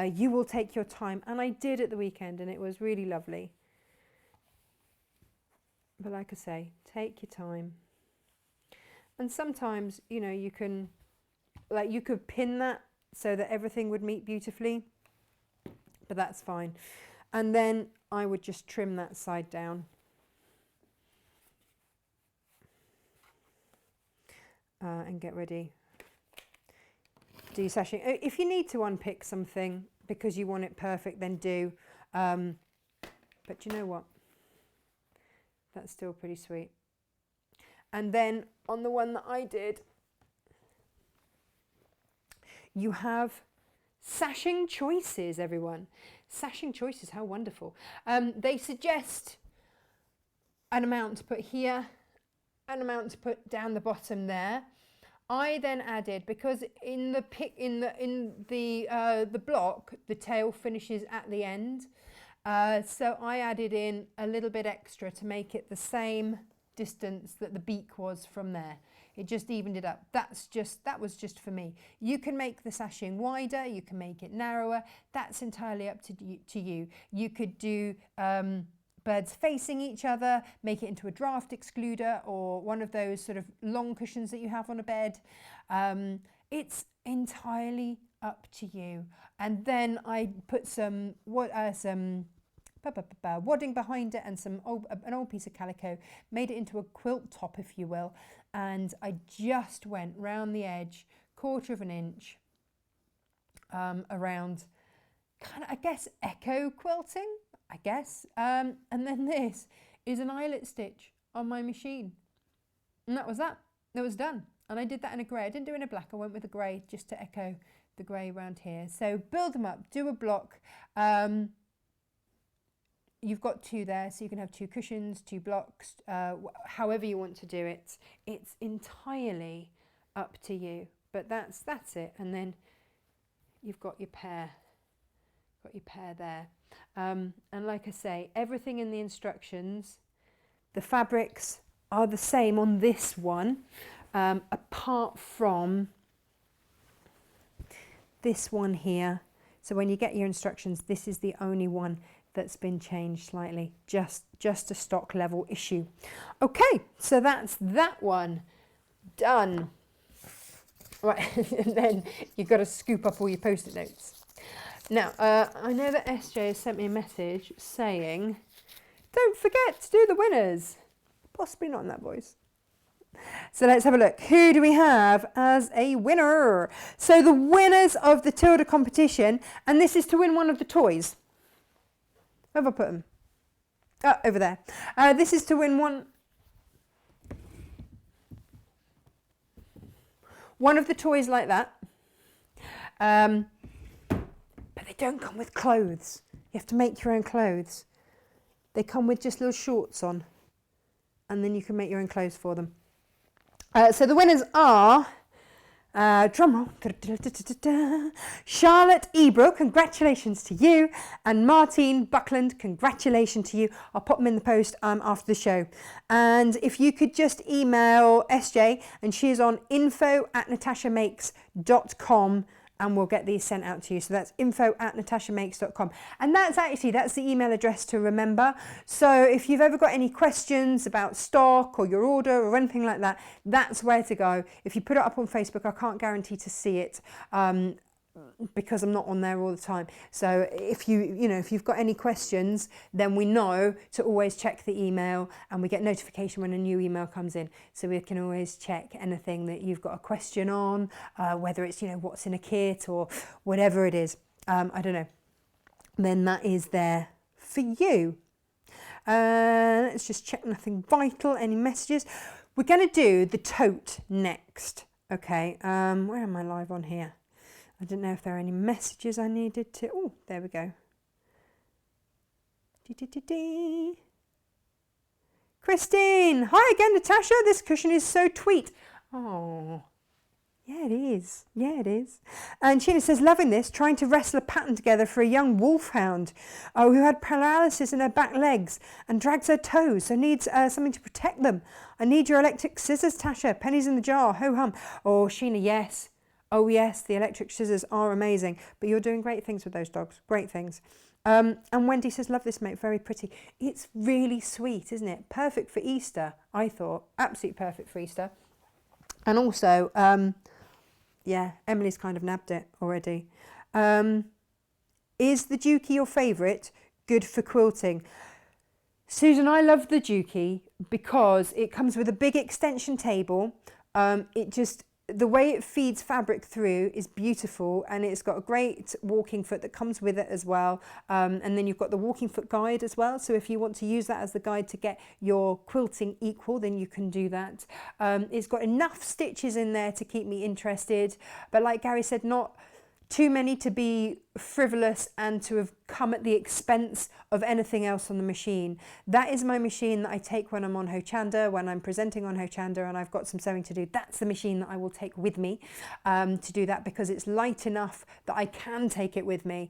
You will take your time, and I did at the weekend, and it was really lovely. But like I say, take your time. And sometimes, you know, you can, like, you could pin that so that everything would meet beautifully, but that's fine. And then I would just trim that side down. And get ready. Do your sashing. If you need to unpick something because you want it perfect, then do. But you know what? That's still pretty sweet. And then on the one that I did, you have Sashing Choices, everyone. Sashing Choices, how wonderful. They suggest an amount to put here, an amount to put down the bottom there. I then added, because in the block, the tail finishes at the end. So I added in a little bit extra to make it the same distance that the beak was from there. It just evened it up. That was just for me. You can make the sashing wider, you can make it narrower. That's entirely up to you. You could do birds facing each other, make it into a draft excluder or one of those sort of long cushions that you have on a bed. It's entirely up to you. And then I put some wadding behind it and an old piece of calico, made it into a quilt top, if you will. And I just went round the edge, 1/4 inch, around kind of, I guess, echo quilting, I guess. And then this is an eyelet stitch on my machine. And that was that. It was done. And I did that in a grey. I didn't do it in a black. I went with a grey just to echo the grey around here. So build them up. Do a block. You've got 2 there, so you can have 2 cushions, 2 blocks, however you want to do it. It's entirely up to you. But that's it. And then you've got your pair. Got your pair there. And like I say, everything in the instructions, the fabrics are the same on this one, apart from this one here. So when you get your instructions, this is the only one that's been changed slightly, just a stock level issue. Okay, so that's that one done. Right, and then you've got to scoop up all your post-it notes. Now, I know that SJ has sent me a message saying, don't forget to do the winners. Possibly not in that voice. So let's have a look. Who do we have as a winner? So the winners of the Tilda competition, and this is to win one of the toys. Where have I put them? Oh, over there. This is to win one of the toys like that. But they don't come with clothes. You have to make your own clothes. They come with just little shorts on, and then you can make your own clothes for them. So the winners are, drumroll, Charlotte Ebro, congratulations to you, and Martine Buckland, congratulations to you. I'll pop them in the post after the show. And if you could just email SJ, and she is on info@natashamakes.com, and we'll get these sent out to you. So that's info@natashamakes.com. And that's the email address to remember. So if you've ever got any questions about stock or your order or anything like that, that's where to go. If you put it up on Facebook, I can't guarantee to see it, because I'm not on there all the time. So if you've got any questions, then we know to always check the email, and we get notification when a new email comes in, so we can always check anything that you've got a question on, whether it's what's in a kit or whatever it is. I don't know. Then that is there for you. Let's just check nothing vital, any messages. We're going to do the tote next. Okay, where am I live on here? I didn't know if there are any messages I needed to... Oh, there we go. Christine! Hi again, Natasha. This cushion is so tweet. Oh, yeah, it is. Yeah, it is. And Sheena says, loving this, trying to wrestle a pattern together for a young wolfhound who had paralysis in her back legs and drags her toes, so needs something to protect them. I need your electric scissors, Tasha. Pennies in the jar. Ho-hum. Oh, Sheena, yes. Oh yes, the electric scissors are amazing, but you're doing great things with those dogs, great things. And Wendy says, love this, mate, very pretty. It's really sweet, isn't it? Perfect for Easter, I thought, absolutely perfect for Easter. And also, yeah, Emily's kind of nabbed it already. Is the Dukey your favourite? Good for quilting. Susan, I love the Dukey because it comes with a big extension table. The way it feeds fabric through is beautiful, and it's got a great walking foot that comes with it as well. And then you've got the walking foot guide as well. So if you want to use that as the guide to get your quilting equal, then you can do that. It's got enough stitches in there to keep me interested. But like Gary said, not too many to be frivolous and to have come at the expense of anything else on the machine. That is my machine that I take when I'm on Hochanda, when I'm presenting on Hochanda and I've got some sewing to do. That's the machine that I will take with me to do that, because it's light enough that I can take it with me.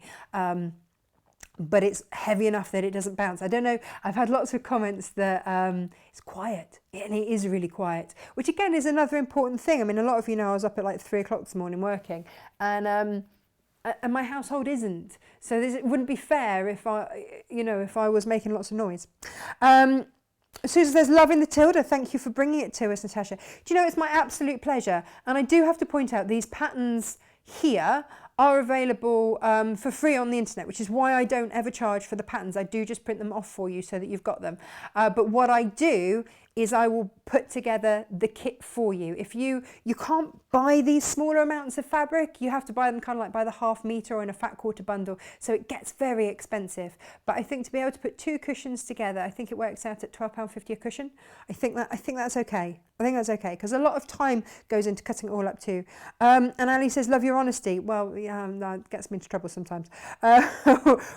But it's heavy enough that it doesn't bounce. I don't know, I've had lots of comments that it's quiet, and it is really quiet, which again is another important thing. I mean, a lot of you know I was up at like 3 o'clock this morning working, and my household isn't. So it wouldn't be fair if I was making lots of noise. Susan says, loving the Tilda. Thank you for bringing it to us, Natasha. Do you know, it's my absolute pleasure. And I do have to point out, these patterns here are available for free on the internet, which is why I don't ever charge for the patterns. I do just print them off for you so that you've got them. But what I do is I will put together the kit for you. If you can't buy these smaller amounts of fabric, you have to buy them kind of like by the half metre or in a fat quarter bundle, so it gets very expensive. But I think to be able to put 2 cushions together, I think it works out at £12.50 a cushion. I think that's okay. I think that's okay, because a lot of time goes into cutting it all up too. And Ali says, love your honesty. Well, yeah, that gets me into trouble sometimes.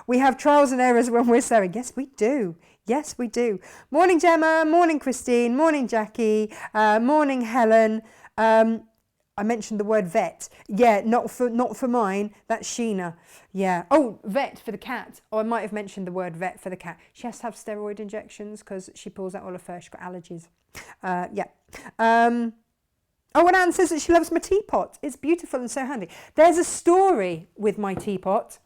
We have trials and errors when we're sewing. Yes, we do. Yes, we do. Morning, Gemma. Morning, Christine. Morning, Jackie. Morning, Helen. I mentioned the word vet. Yeah, not for mine. That's Sheena. Yeah. Oh, vet for the cat. Oh, I might have mentioned the word vet for the cat. She has to have steroid injections because she pulls out all her fur. She's got allergies. Yeah. Oh, and Anne says that she loves my teapot. It's beautiful and so handy. There's a story with my teapot.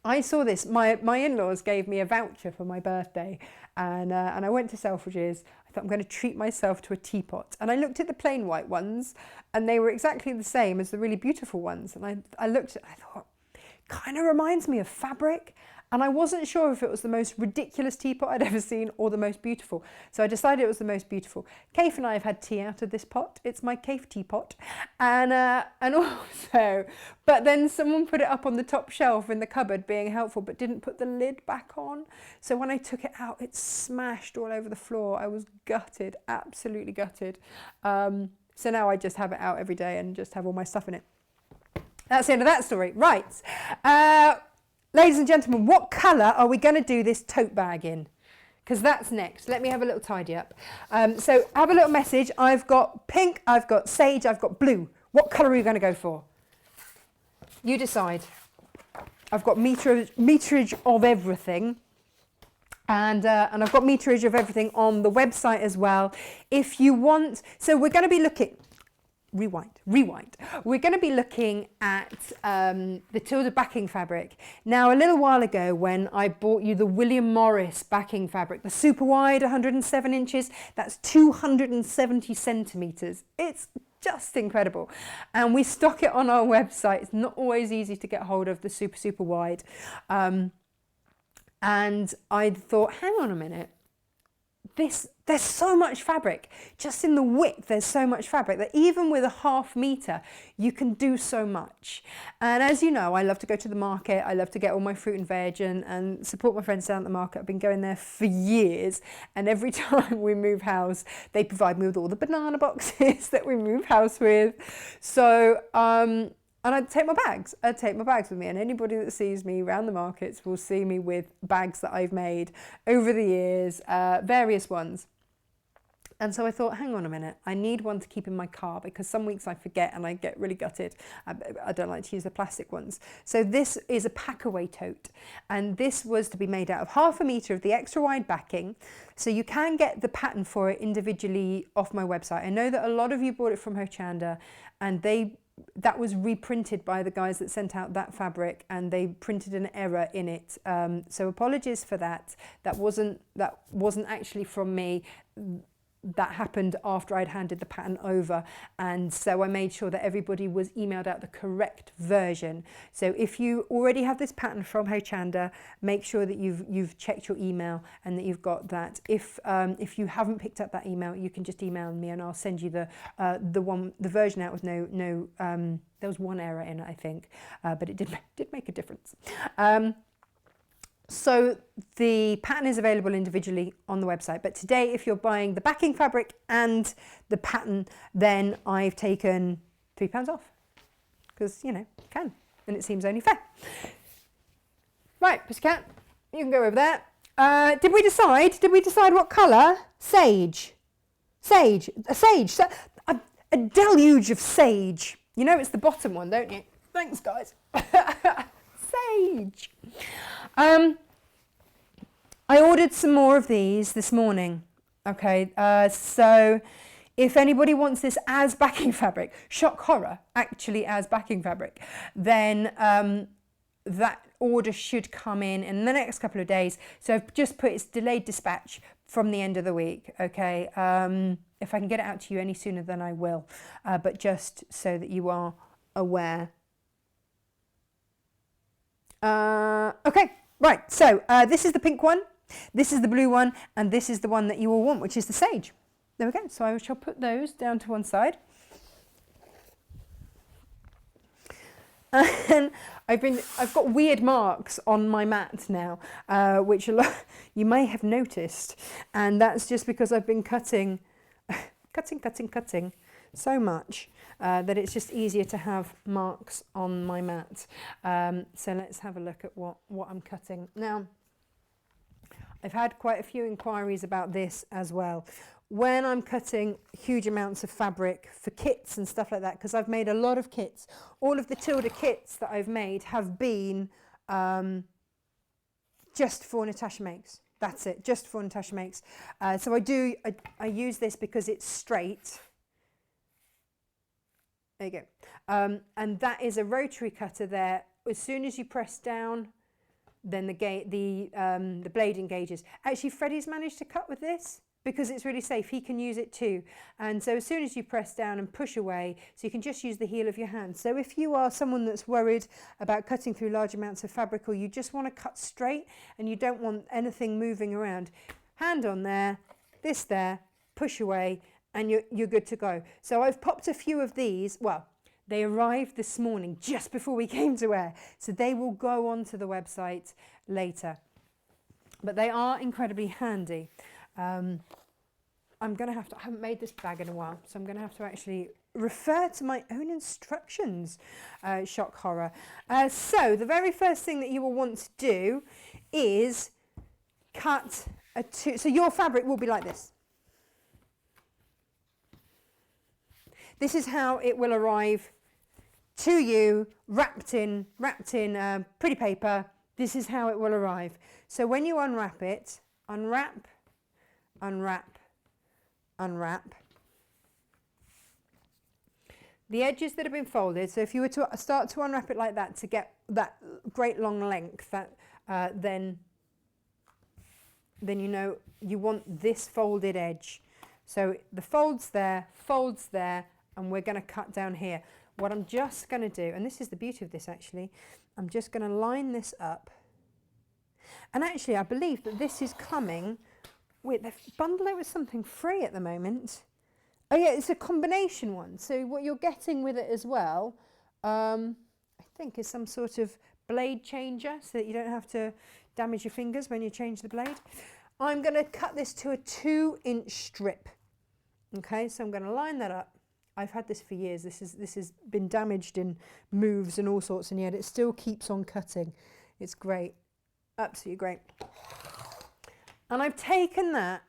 I saw this. My in-laws gave me a voucher for my birthday, and I went to Selfridges. I thought, I'm going to treat myself to a teapot, and I looked at the plain white ones, and they were exactly the same as the really beautiful ones. And I looked at it, I thought, kind of reminds me of fabric. And I wasn't sure if it was the most ridiculous teapot I'd ever seen or the most beautiful. So I decided it was the most beautiful. Kaif and I have had tea out of this pot. It's my Kaif teapot. And also, but then someone put it up on the top shelf in the cupboard being helpful, but didn't put the lid back on. So when I took it out, it smashed all over the floor. I was gutted, absolutely gutted. So now I just have it out every day and just have all my stuff in it. That's the end of that story. Right. Ladies and gentlemen, what colour are we going to do this tote bag in? because that's next. Let me have a little tidy up. So have a little message. I've got pink, I've got sage, I've got blue. What colour are you going to go for? You decide. I've got meterage of everything. And I've got meterage of everything on the website as well. If you want, so we're going to be looking, rewind. We're going to be looking at the Tilda backing fabric. Now, a little while ago when I bought you the William Morris backing fabric, the super wide, 107 inches, that's 270 centimetres. It's just incredible. And we stock it on our website. It's not always easy to get hold of the super wide. And I thought, hang on a minute, there's so much fabric. Just in the width, there's so much fabric that even with a ½ metre, you can do so much. And as you know, I love to go to the market. I love to get all my fruit and veg and support my friends down at the market. I've been going there for years. And every time we move house, they provide me with all the banana boxes that we move house with. So, and I'd take my bags. I'd take my bags with me, and anybody that sees me around the markets will see me with bags that I've made over the years, various ones. And so I thought, hang on a minute, I need one to keep in my car because some weeks I forget and I get really gutted. I don't like to use the plastic ones. So this is a Packaway tote, and this was to be made out of ½ metre of the extra wide backing. So you can get the pattern for it individually off my website. I know that a lot of you bought it from Hochanda, and that was reprinted by the guys that sent out that fabric, and they printed an error in it. So apologies for that. That wasn't actually from me. That happened after I'd handed the pattern over, and so I made sure that everybody was emailed out the correct version. So if you already have this pattern from Hochanda, make sure that you've checked your email and that you've got that. If you haven't picked up that email, you can just email me and I'll send you the version out with no there was one error in it, I think, but it did make a difference. So the pattern is available individually on the website, but today if you're buying the backing fabric and the pattern, then I've taken £3 off because, you know, can, and it seems only fair. Right, Pussycat, you can go over there. Did we decide what colour? Sage, a deluge of sage. You know it's the bottom one, don't you? Thanks, guys. Sage. I ordered some more of these this morning. Okay, so if anybody wants this as backing fabric, shock horror, actually as backing fabric, then that order should come in the next couple of days. So I've just put it's delayed dispatch from the end of the week. Okay, if I can get it out to you any sooner, then I will. But just so that you are aware. Okay, right, so this is the pink one, this is the blue one, and this is the one that you all want, which is the sage. There we go, so I shall put those down to one side. And I've got weird marks on my mat now, which you may have noticed, and that's just because I've been cutting so much that it's just easier to have marks on my mat. So let's have a look at what I'm cutting. Now, I've had quite a few inquiries about this as well. When I'm cutting huge amounts of fabric for kits and stuff like that, because I've made a lot of kits, all of the Tilda kits that I've made have been just for Natasha Makes. That's it, just for Natasha Makes. So I use this because it's straight. There you go. And that is a rotary cutter there. As soon as you press down, then the blade engages. Actually, Freddie's managed to cut with this because it's really safe. He can use it too. And so as soon as you press down and push away, so you can just use the heel of your hand. So if you are someone that's worried about cutting through large amounts of fabric, or you just want to cut straight and you don't want anything moving around, hand on there, this there, push away, and you're good to go. So I've popped a few of these. Well, they arrived this morning just before we came to air, so they will go onto the website later. But they are incredibly handy. I haven't made this bag in a while, so I'm going to have to actually refer to my own instructions, shock horror. So the very first thing that you will want to do is cut so your fabric will be like this. This is how it will arrive to you, wrapped in pretty paper. This is how it will arrive. So when you unwrap it, unwrap, unwrap, unwrap. The edges that have been folded, so if you were to start to unwrap it like that to get that great long length, then you know you want this folded edge. So the folds there, and we're going to cut down here. What I'm just going to do, and this is the beauty of this actually, I'm just going to line this up. And actually I believe that this is coming with, they've bundled it with something free at the moment. Oh yeah, it's a combination one. So what you're getting with it as well, I think is some sort of blade changer so that you don't have to damage your fingers when you change the blade. I'm going to cut this to a 2-inch strip. Okay, so I'm going to line that up. I've had this for years. This has been damaged in moves and all sorts, and yet it still keeps on cutting. It's great, absolutely great. And I've taken that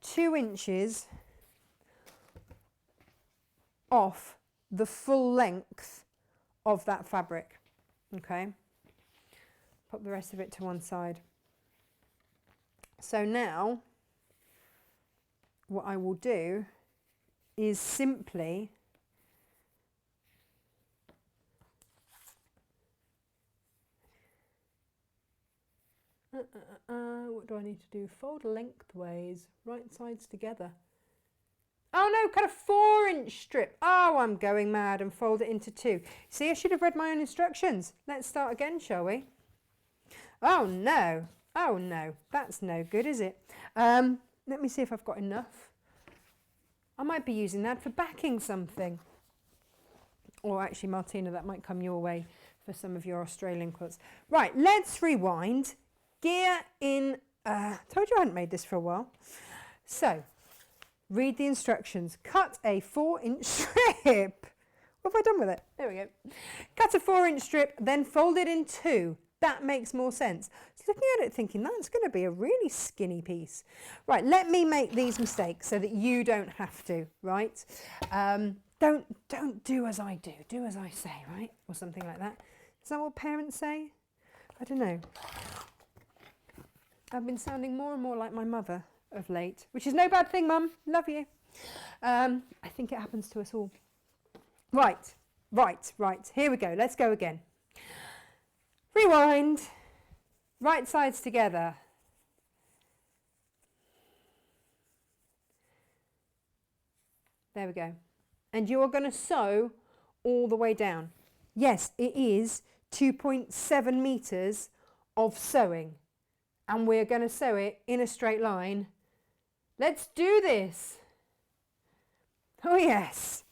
2 inches off the full length of that fabric. Okay, pop the rest of it to one side. So now what I will do is simply what do I need to do? Fold lengthways, right sides together. Oh no, cut a 4-inch strip. Oh, I'm going mad, and fold it into 2. See, I should have read my own instructions. Let's start again, shall we? Oh no, that's no good, is it? Let me see if I've got enough. I might be using that for backing something. Or actually, Martina, that might come your way for some of your Australian quilts. Right, let's rewind. Gear in, told you I hadn't made this for a while. So, read the instructions. Cut a 4-inch strip. What have I done with it? There we go. Cut a 4-inch strip, then fold it in 2. That makes more sense. So looking at it thinking, that's going to be a really skinny piece. Right, let me make these mistakes so that you don't have to, right? Don't do as I do, do as I say, right? Or something like that. Is that what parents say? I don't know. I've been sounding more and more like my mother of late, which is no bad thing, Mum. Love you. I think it happens to us all. Right. Here we go. Let's go again. Rewind, right sides together. There we go. And you're going to sew all the way down. Yes, it is 2.7 meters of sewing, and we're going to sew it in a straight line. Let's do this. Oh yes.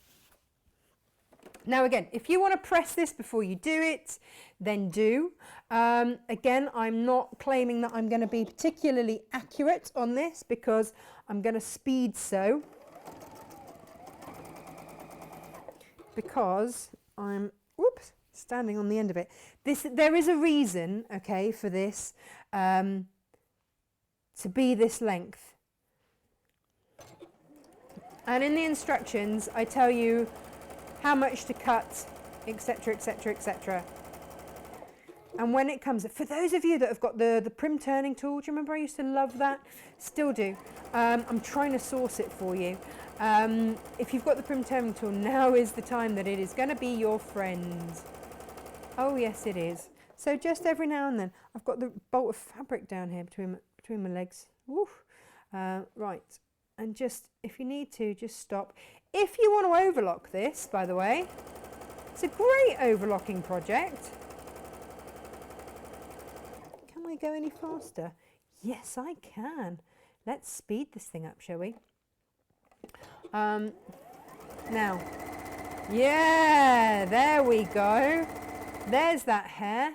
Now again, if you want to press this before you do it, then do. Again, I'm not claiming that I'm going to be particularly accurate on this because I'm going to speed sew. Because I'm, standing on the end of it. There is a reason, okay, for this to be this length. And in the instructions, I tell you how much to cut, etc, etc, etc. And when it comes, for those of you that have got the prim turning tool, do you remember I used to love that? Still do. I'm trying to source it for you. If you've got the prim turning tool, now is the time that it is going to be your friend. Oh yes, it is. So just every now and then, I've got the bolt of fabric down here between my legs. Woof. Right, and just, if you need to, just stop. If you want to overlock this, by the way, it's a great overlocking project. Can I go any faster? Yes, I can. Let's speed this thing up, shall we? Now, yeah, there we go. There's that hair.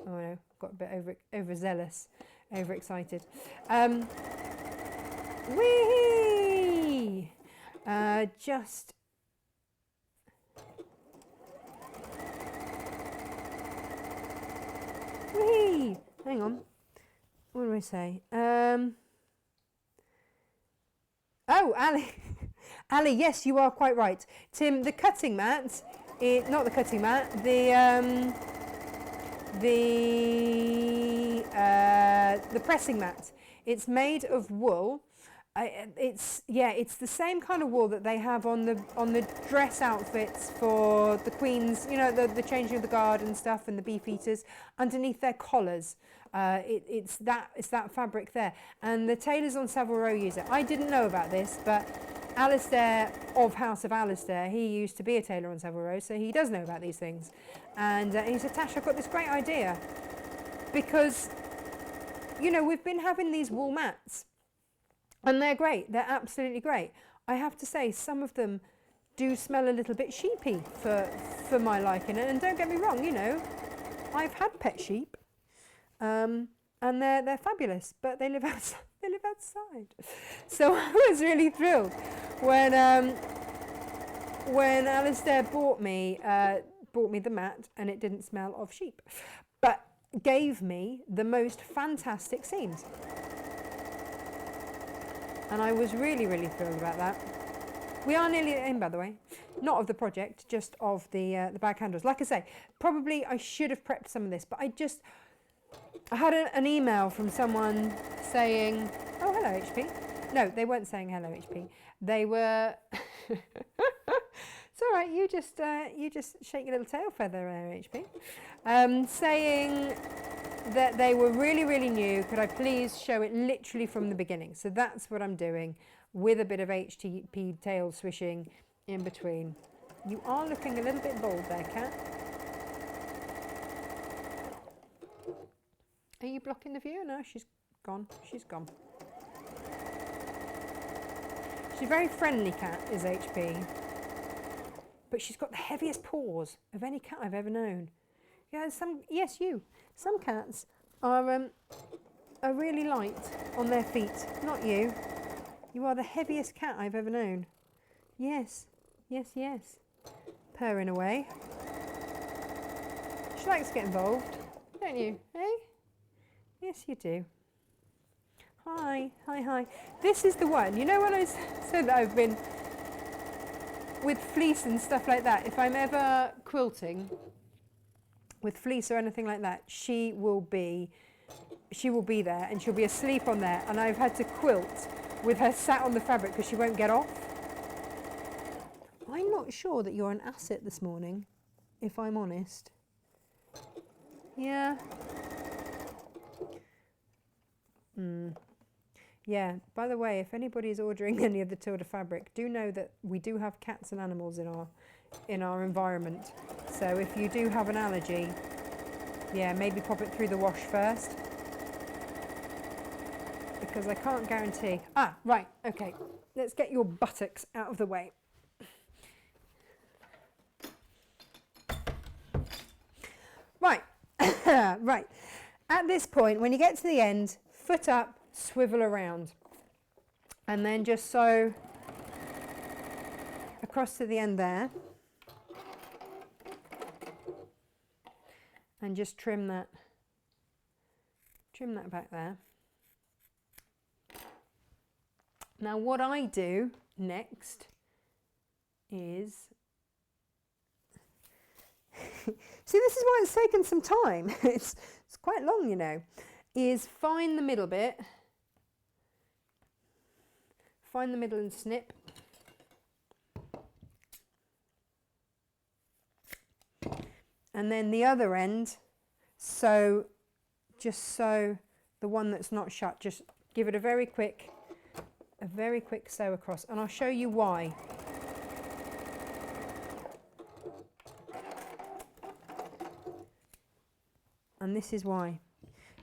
Oh no, got a bit overzealous, overexcited. Whee! Just whee! Hang on. what do I say? Oh, Ali. Ali, yes, you are quite right. Tim, the cutting mat, not the cutting mat, the pressing mat. It's made of wool. It's the same kind of wool that they have on the dress outfits for the queens. You know, the changing of the guard and stuff, and the beefeaters underneath their collars. It's that fabric there, and the tailors on Savile Row use it. I didn't know about this, but Alistair of House of Alistair, he used to be a tailor on Savile Row, so he does know about these things. And he said, Tash, I've got this great idea, because, you know, we've been having these wool mats, and they're great. They're absolutely great. I have to say, some of them do smell a little bit sheepy for my liking. And don't get me wrong, you know, I've had pet sheep, and they're fabulous, but they live outside. They live outside. So I was really thrilled when Alistair bought me the mat, and it didn't smell of sheep, but gave me the most fantastic seams. And I was really, really thrilled about that. We are nearly in, by the way. Not of the project, just of the bag handles. Like I say, probably I should have prepped some of this, but I had an email from someone saying, oh, hello, HP. No, they weren't saying hello, HP. They were... It's all right, you just shake your little tail feather there, HP. Saying that they were really, really new. Could I please show it literally from the beginning? So that's what I'm doing, with a bit of HTP tail swishing in between. You are looking a little bit bold there, Kat. Are you blocking the view? No, she's gone. She's gone. She's a very friendly cat, is HP. But she's got the heaviest paws of any cat I've ever known. Yeah, some cats are really light on their feet. Not you. You are the heaviest cat I've ever known. Yes, yes, yes. Purring away. She likes to get involved, don't you? Eh? Yes, you do. Hi, hi, hi. This is the one. You know when I said that I've been with fleece and stuff like that, if I'm ever quilting with fleece or anything like that, she will be there, and she'll be asleep on there, and I've had to quilt with her sat on the fabric because she won't get off. I'm not sure that you're an asset this morning, if I'm honest. Yeah. Yeah, by the way, if anybody's ordering any of the Tilda fabric, do know that we do have cats and animals in our environment. So if you do have an allergy, yeah, maybe pop it through the wash first, because I can't guarantee. Ah, right, okay. Let's get your buttocks out of the way. Right, right. At this point, when you get to the end, foot up, swivel around, and then just sew across to the end there, and just trim that back there. Now what I do next is see, this is why it's taken some time. It's quite long, you know, is find the middle bit. Find the middle and snip. And then the other end, just sew the one that's not shut. Just give it a very quick sew across, and I'll show you why. And this is why,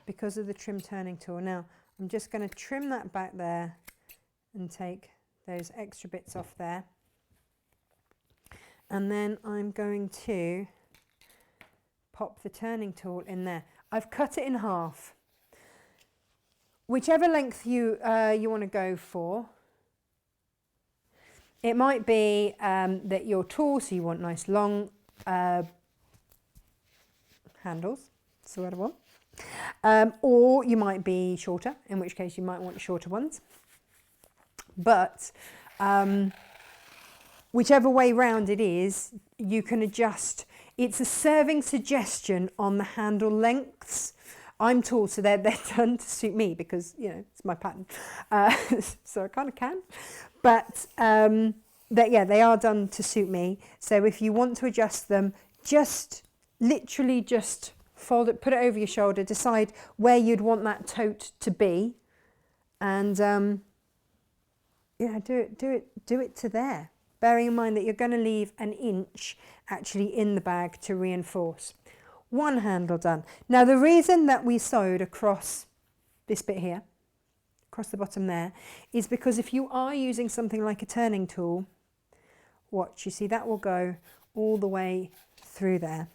because of the trim turning tool. Now I'm just going to trim that back there and take those extra bits off there, and then I'm going to pop the turning tool in there. I've cut it in half, whichever length you want to go for. It might be that you're tall, so you want nice long handles. That's the word I want. Or you might be shorter, in which case you might want shorter ones. But whichever way round it is, you can adjust. It's a serving suggestion on the handle lengths. I'm tall, so they're done to suit me because, you know, it's my pattern. So I kind of can. But they are done to suit me. So if you want to adjust them, just literally just fold it, put it over your shoulder, decide where you'd want that tote to be, and do it to there. Bearing in mind that you're going to leave an inch actually in the bag to reinforce. One handle done. Now the reason that we sewed across this bit here, across the bottom there, is because if you are using something like a turning tool, watch, you see that will go all the way through there.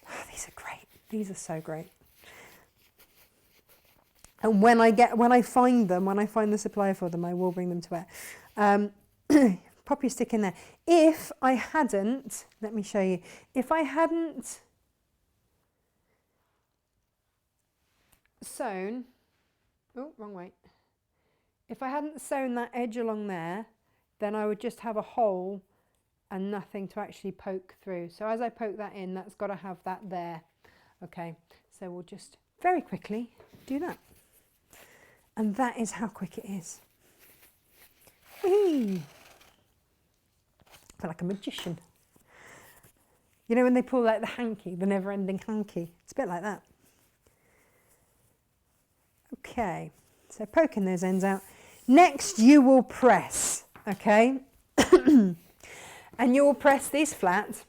Oh, these are great. These are so great. And when I find the supplier for them, I will bring them to wear. Pop your stick in there. If I hadn't, let me show you. If I hadn't sewn, oh, wrong way. If I hadn't sewn that edge along there, then I would just have a hole and nothing to actually poke through. So as I poke that in, that's got to have that there. Okay, so we'll just very quickly do that. And that is how quick it is. Whee! I feel like a magician. You know when they pull like the hanky, the never-ending hanky? It's a bit like that. Okay, so poking those ends out. Next you will press, okay? And you'll press these flat,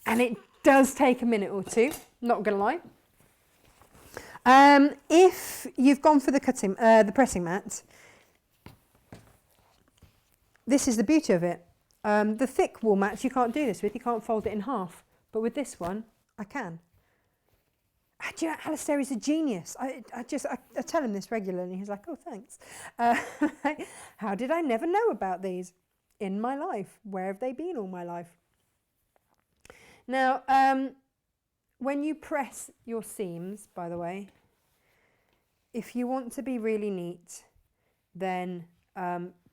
and it does take a minute or two, not gonna lie. If you've gone for the pressing mat, this is the beauty of it. The thick wool mats you can't do this with, you can't fold it in half, but with this one I can. Do you know, Alistair is a genius. I tell him this regularly. He's like, oh, thanks. How did I never know about these in my life? Where have they been all my life? Now, when you press your seams, by the way, if you want to be really neat, then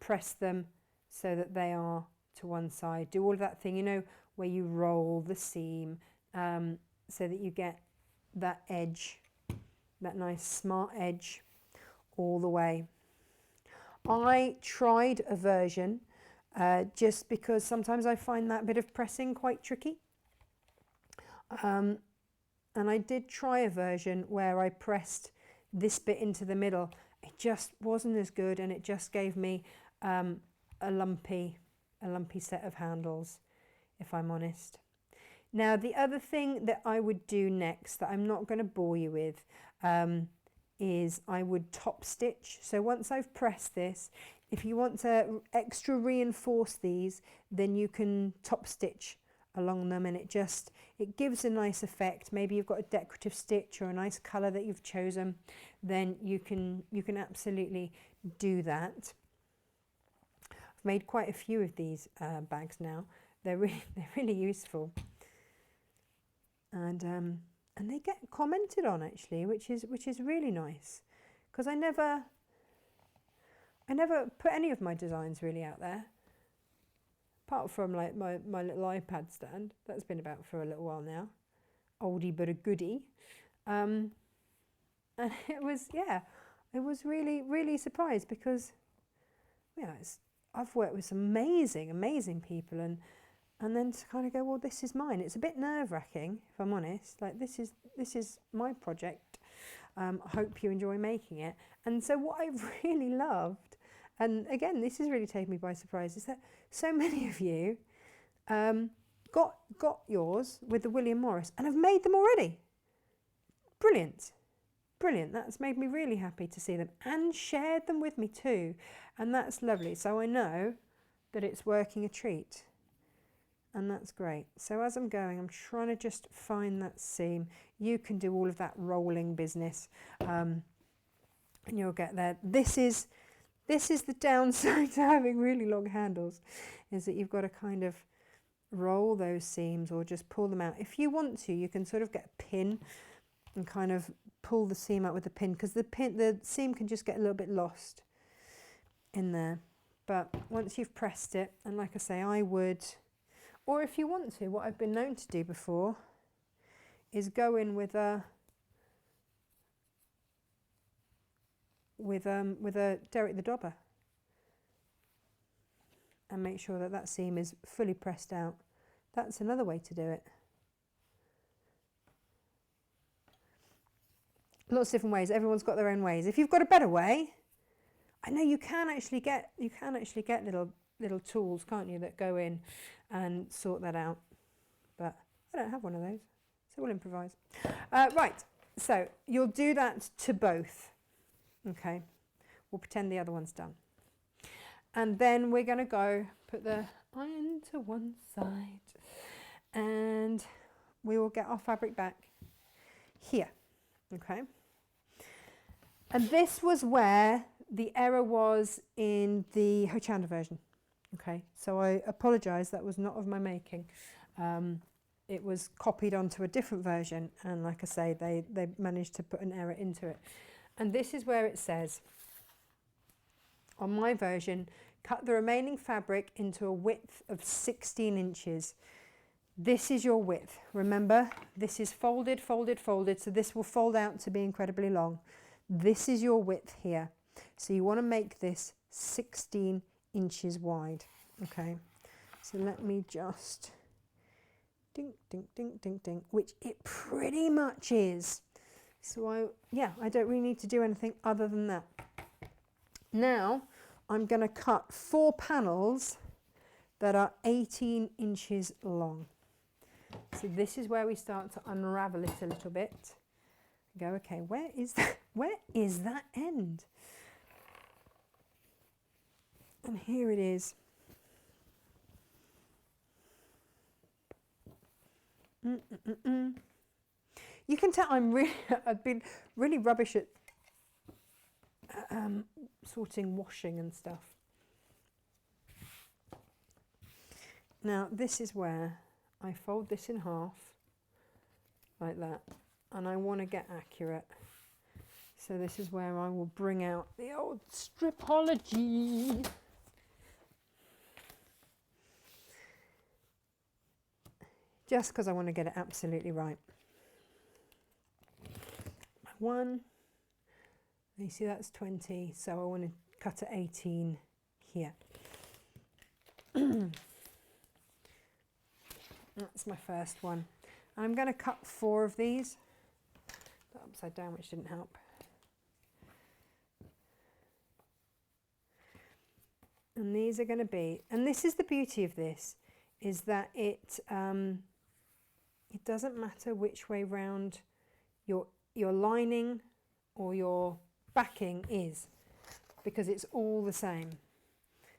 press them so that they are to one side. Do all of that thing, you know, where you roll the seam so that you get that edge, that nice smart edge all the way. I tried a version just because sometimes I find that bit of pressing quite tricky. And I did try a version where I pressed this bit into the middle. It just wasn't as good, and it just gave me a lumpy set of handles, if I'm honest. Now, the other thing that I would do next, that I'm not going to bore you with, is I would top stitch. So once I've pressed this, if you want to extra reinforce these, then you can top stitch along them, and it gives a nice effect. Maybe you've got a decorative stitch or a nice colour that you've chosen, then you can absolutely do that. I've made quite a few of these bags now. They're really useful. And they get commented on actually, which is really nice, because I never put any of my designs really out there, apart from like my little iPad stand. That's been about for a little while now, oldie but a goodie. And it was really surprised, because I've worked with some amazing people, and then to kind of go, well, this is mine. It's a bit nerve-wracking, if I'm honest. Like, this is my project. I hope you enjoy making it. And so what I really loved, and again, this has really taken me by surprise, is that so many of you got yours with the William Morris and have made them already. Brilliant. That's made me really happy to see them, and shared them with me too. And that's lovely. So I know that it's working a treat. And that's great. So as I'm going, I'm trying to just find that seam. You can do all of that rolling business, and you'll get there. This is the downside to having really long handles, is that you've got to kind of roll those seams or just pull them out. If you want to, you can sort of get a pin and kind of pull the seam out with the pin, because the seam can just get a little bit lost in there. But once you've pressed it, and like I say, I would, or if you want to, what I've been known to do before is go in with a Derek the Dobber and make sure that that seam is fully pressed out. That's another way to do it. Lots of different ways. Everyone's got their own ways. If you've got a better way, I know you can actually get little tools, can't you, that go in and sort that out. But I don't have one of those, so we'll improvise. Right, so you'll do that to both. Okay, we'll pretend the other one's done. And then we're going to go put the iron to one side, and we will get our fabric back here. Okay, and this was where the error was in the Hochanda version. Okay, so I apologise, that was not of my making. It was copied onto a different version, and like I say, they managed to put an error into it. And this is where it says, on my version, cut the remaining fabric into a width of 16 inches. This is your width. Remember, this is folded, folded, folded, so this will fold out to be incredibly long. This is your width here. So you want to make this 16 inches wide. Okay, so let me just ding, ding, ding, ding, ding, which it pretty much is. So I don't really need to do anything other than that. Now I'm going to cut 4 panels that are 18 inches long. So this is where we start to unravel it a little bit. Go, okay, where is that end? And here it is. You can tell I've been really rubbish at sorting washing and stuff. Now this is where I fold this in half like that, and I want to get accurate. So this is where I will bring out the old stripology. Just because I want to get it absolutely right. One, you see that's 20, so I want to cut at 18 here. That's my first one. And I'm going to cut 4 of these. That upside down, which didn't help. And these are going to be, and this is the beauty of this, is that it doesn't matter which way round your lining or your backing is, because it's all the same.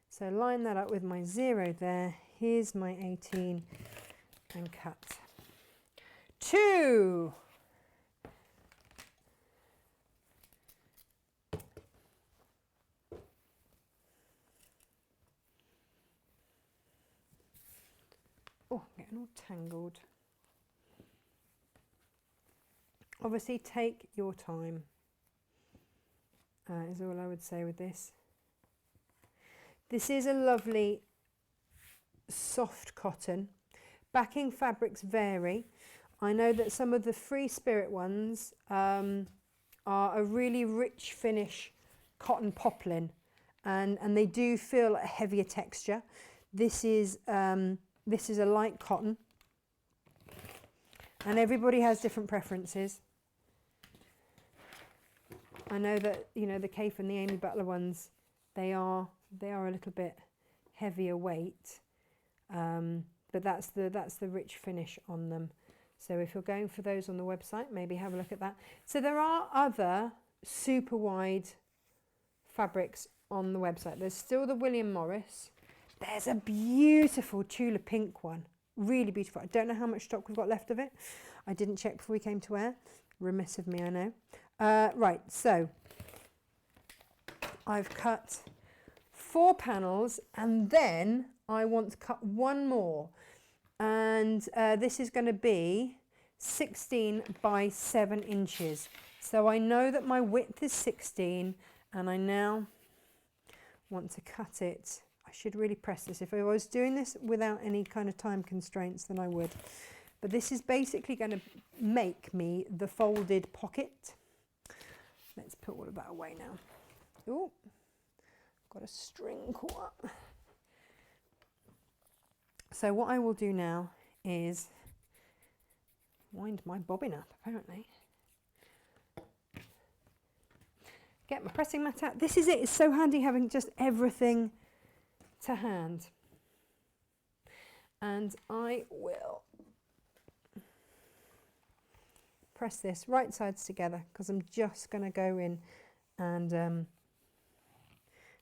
So line that up with my 0 there. Here's my 18 and cut. 2. Oh, I'm getting all tangled. Obviously take your time, is all I would say with this. This is a lovely soft cotton. Backing fabrics vary. I know that some of the Free Spirit ones are a really rich finish cotton poplin, and they do feel a heavier texture. This is a light cotton, and everybody has different preferences. I know that, you know, the Cape and the Amy Butler ones, they are a little bit heavier weight, but that's the rich finish on them. So if you're going for those on the website, maybe have a look at that. So there are other super wide fabrics on the website. There's still the William Morris. There's a beautiful Tula pink one, really beautiful. I don't know how much stock we've got left of it. I didn't check before we came to wear. Remiss of me, I know. Right, so I've cut 4 panels, and then I want to cut 1 more, and this is going to be 16 by 7 inches. So I know that my width is 16, and I now want to cut it. I should really press this. If I was doing this without any kind of time constraints, then I would. But this is basically going to make me the folded pocket. Let's put all of that away now. Oh, got a string caught up. So what I will do now is wind my bobbin up, apparently. Get my pressing mat out. This is it. It's so handy having just everything to hand. And I will press this right sides together, because I'm just going to go in and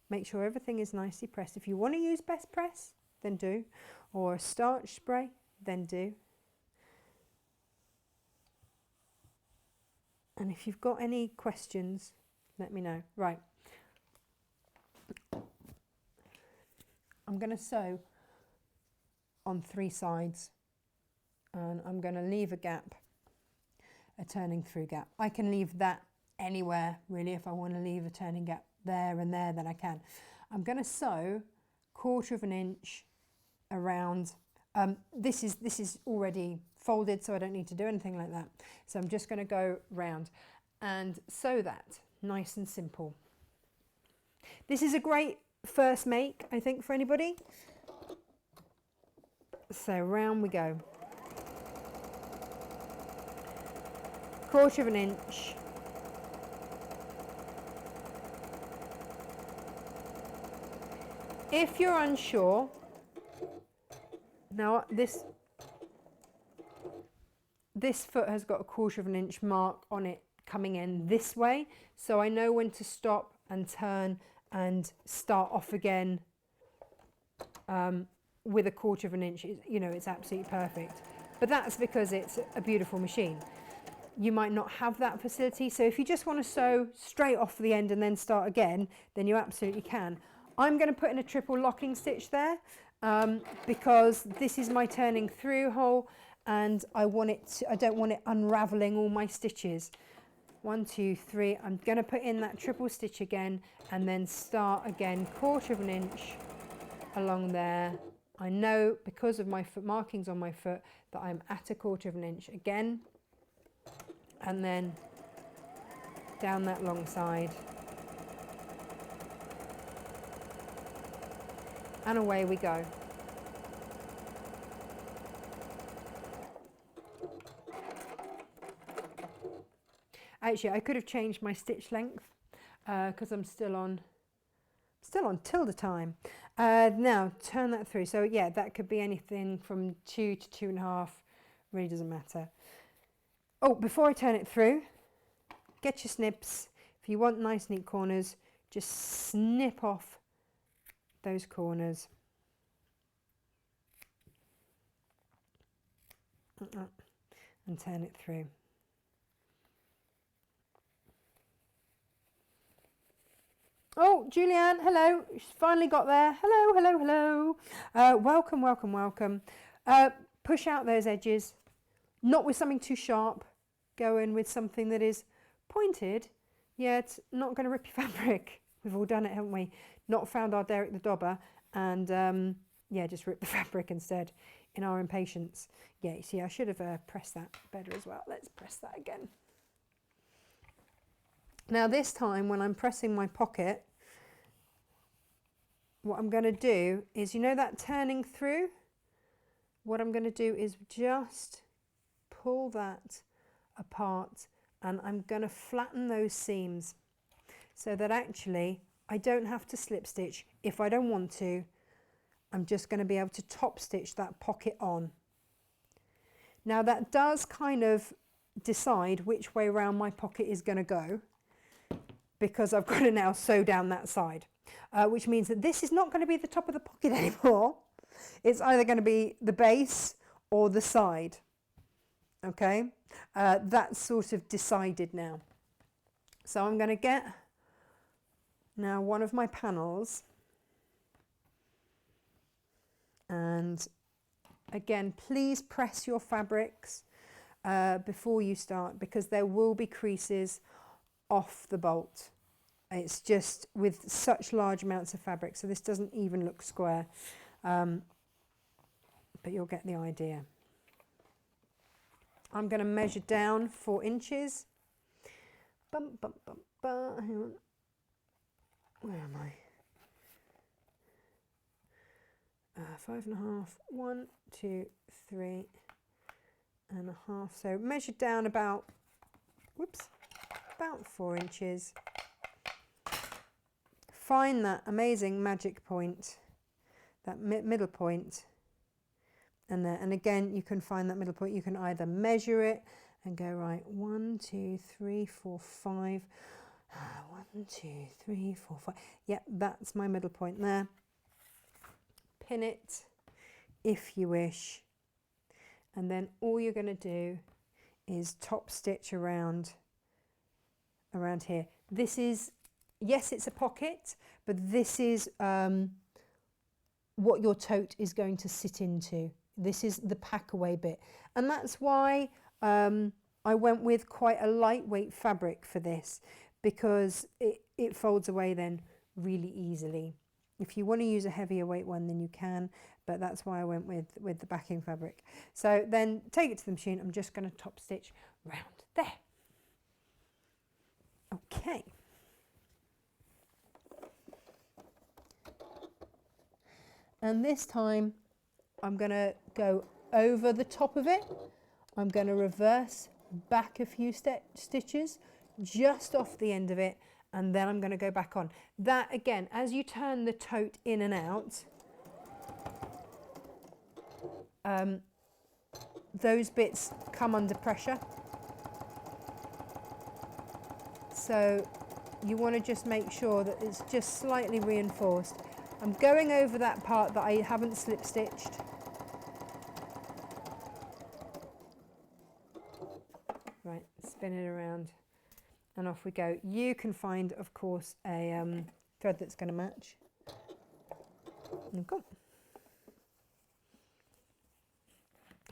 make sure everything is nicely pressed. If you want to use best press, then do, or a starch spray, then do. And if you've got any questions, let me know. Right. I'm going to sew on 3 sides, and I'm going to leave a gap, a turning through gap. I can leave that anywhere really. If I want to leave a turning gap there and there, then I can. I'm going to sew 1/4 of an inch around. This is already folded, so I don't need to do anything like that. So I'm just going to go round and sew that nice and simple. This is a great first make, I think, for anybody. So round we go. 1/4 of an inch. If you're unsure, now this foot has got a 1/4 of an inch mark on it coming in this way, so I know when to stop and turn and start off again with a 1/4 of an inch. You know, it's absolutely perfect. But that's because it's a beautiful machine. You might not have that facility, so if you just want to sew straight off the end and then start again, then you absolutely can. I'm going to put in a triple locking stitch there because this is my turning through hole, and I don't want it unraveling all my stitches. 1, 2, 3. I'm going to put in that triple stitch again and then start again 1/4 of an inch along there. I know because of my foot markings on my foot that I'm at a 1/4 of an inch again, and then down that long side, and away we go. Actually, I could have changed my stitch length because I'm still on Tilda time. Now turn that through. So yeah, that could be anything from 2 to 2.5. Really doesn't matter. Oh, before I turn it through, get your snips. If you want nice neat corners, just snip off those corners. And turn it through. Oh, Julianne, hello. She's finally got there. Hello, hello, hello. Welcome, welcome, welcome. Push out those edges, not with something too sharp. Go in with something that is pointed, yet not going to rip your fabric. We've all done it, haven't we? Not found our Derek the Dobber, and yeah, just rip the fabric instead in our impatience. Yeah, you see, I should have pressed that better as well. Let's press that again. Now this time when I'm pressing my pocket, what I'm going to do is, you know that turning through? What I'm going to do is just pull that apart, and I'm going to flatten those seams so that actually I don't have to slip stitch if I don't want to. I'm just going to be able to top stitch that pocket on. Now that does kind of decide which way around my pocket is going to go, because I've got to now sew down that side, which means that this is not going to be the top of the pocket anymore. It's either going to be the base or the side. Okay, that's sort of decided now. So I'm going to get now one of my panels, and again, please press your fabrics before you start, because there will be creases off the bolt. It's just with such large amounts of fabric, so this doesn't even look square, but you'll get the idea. I'm going to measure down 4 inches. Hang on. Where am I? 5.5, 1, 2, 3.5. So measure down about, about 4 inches. Find that amazing magic point, that middle point, and there. And again, you can find that middle point. You can either measure it and go, right, 1, 2, 3, 4, 5. 1, 2, 3, 4, 5. Yep, that's my middle point there. Pin it if you wish, and then all you're going to do is top stitch around here. This is, yes, it's a pocket, but this is what your tote is going to sit into. This is the packaway bit, and that's why I went with quite a lightweight fabric for this, because it folds away then really easily. If you want to use a heavier weight one, then you can, but that's why I went with the backing fabric. So then take it to the machine. I'm just going to top stitch round there. Okay. And this time I'm going to go over the top of it. I'm going to reverse back a few stitches just off the end of it, and then I'm going to go back on. That again, as you turn the tote in and out, those bits come under pressure. So you want to just make sure that it's just slightly reinforced. I'm going over that part that I haven't slip stitched. Right, spin it around. And off we go. You can find, of course, a thread that's going to match. Okay.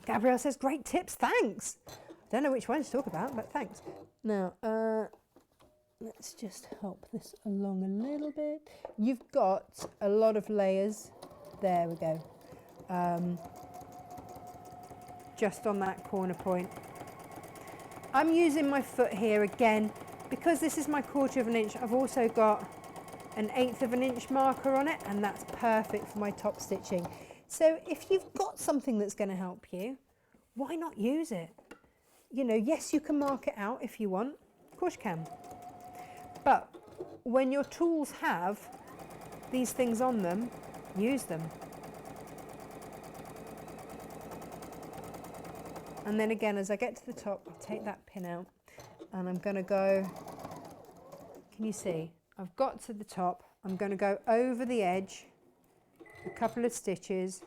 Gabrielle says, great tips, thanks. Don't know which one to talk about, but thanks. Now, let's just help this along a little bit. You've got a lot of layers. There we go. Just on that corner point. I'm using my foot here again. Because this is my 1/4 of an inch, I've also got an 1/8 of an inch marker on it, and that's perfect for my top stitching. So if you've got something that's going to help you, why not use it? You know, yes, you can mark it out if you want. Of course you can. But when your tools have these things on them, use them. And then again, as I get to the top, I'll take that pin out. And I'm going to go, can you see? I've got to the top. I'm going to go over the edge, a couple of stitches,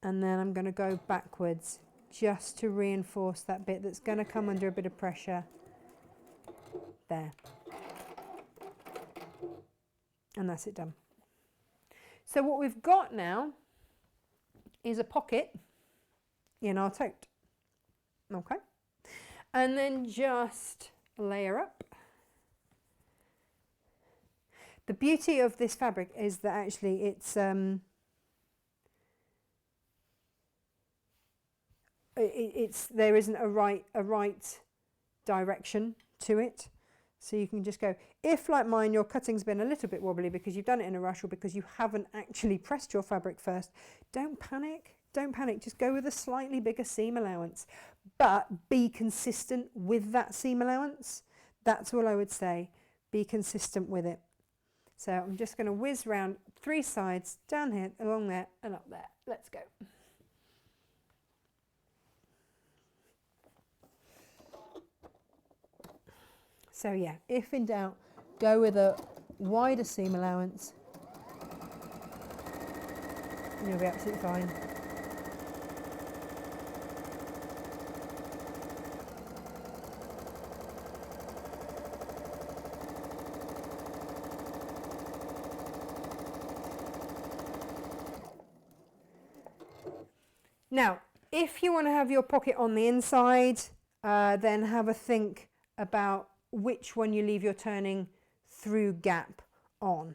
and then I'm going to go backwards just to reinforce that bit that's going to come under a bit of pressure. There. And that's it done. So what we've got now is a pocket in our tote. Okay. And then just layer up. The beauty of this fabric is that actually it's there isn't a right direction to it, so you can just go. If like mine, your cutting's been a little bit wobbly because you've done it in a rush or because you haven't actually pressed your fabric first, don't panic. Don't panic, just go with a slightly bigger seam allowance, but be consistent with that seam allowance. That's all I would say. Be consistent with it. So I'm just going to whiz round 3 sides, down here, along there, and up there. Let's go. So yeah, if in doubt, go with a wider seam allowance. You'll be absolutely fine. Now, if you want to have your pocket on the inside, then have a think about which one you leave your turning through gap on.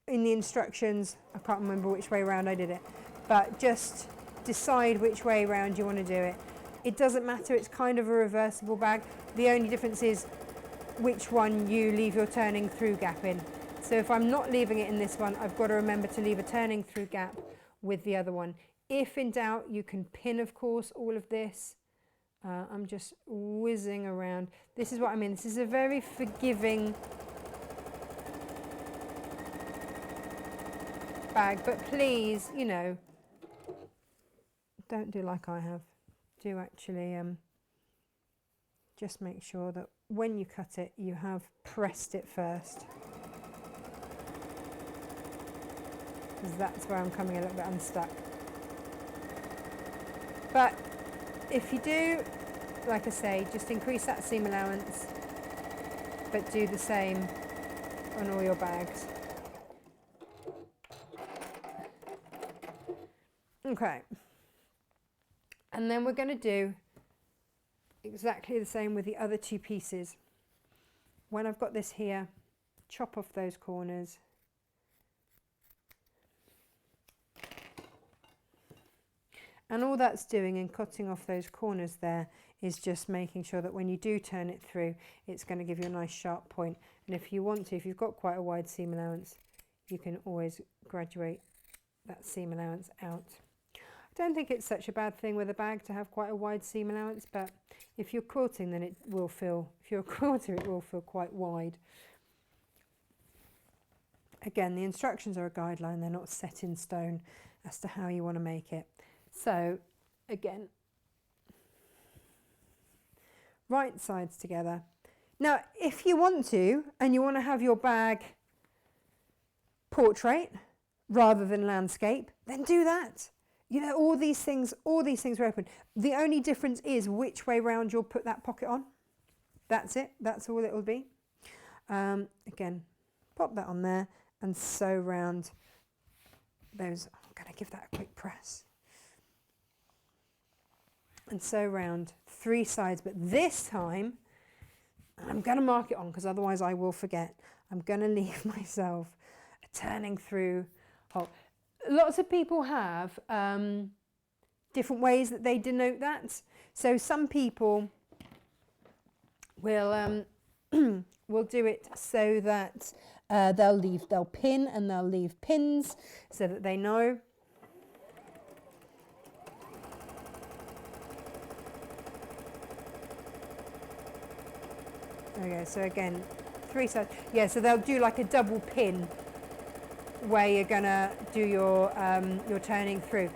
In the instructions, I can't remember which way around I did it, but just decide which way around you want to do it. It doesn't matter, it's kind of a reversible bag. The only difference is which one you leave your turning through gap in. So if I'm not leaving it in this one, I've got to remember to leave a turning through gap with the other one. If in doubt, you can pin, of course, all of this. I'm just whizzing around. This is what I mean. This is a very forgiving bag, but please, you know, don't do like I have. Do actually just make sure that when you cut it, you have pressed it first. Because that's where I'm coming a little bit unstuck. But if you do, like I say, just increase that seam allowance, but do the same on all your bags. Okay. And then we're going to do exactly the same with the other two pieces. When I've got this here, chop off those corners. And all that's doing in cutting off those corners there is just making sure that when you do turn it through, it's going to give you a nice sharp point. And if you want to, if you've got quite a wide seam allowance, you can always graduate that seam allowance out. I don't think it's such a bad thing with a bag to have quite a wide seam allowance, but if you're quilting, then it will feel, if you're a quilter, it will feel quite wide. Again, the instructions are a guideline, they're not set in stone as to how you want to make it. So, again, right sides together. Now, if you want to, and you want to have your bag portrait rather than landscape, then do that. You know, all these things are open. The only difference is which way round you'll put that pocket on. That's it. That's all it will be. Again, pop that on there and sew round those. I'm going to give that a quick press. And sew round three sides. But this time, I'm going to mark it on because otherwise I will forget. I'm going to leave myself a turning through hole. Lots of people have different ways that they denote that. So some people will will do it so that they'll pin and they'll leave pins so that they know. There we go. So again, three sides. Yeah. So they'll do like a double pin where you're gonna do your turning through.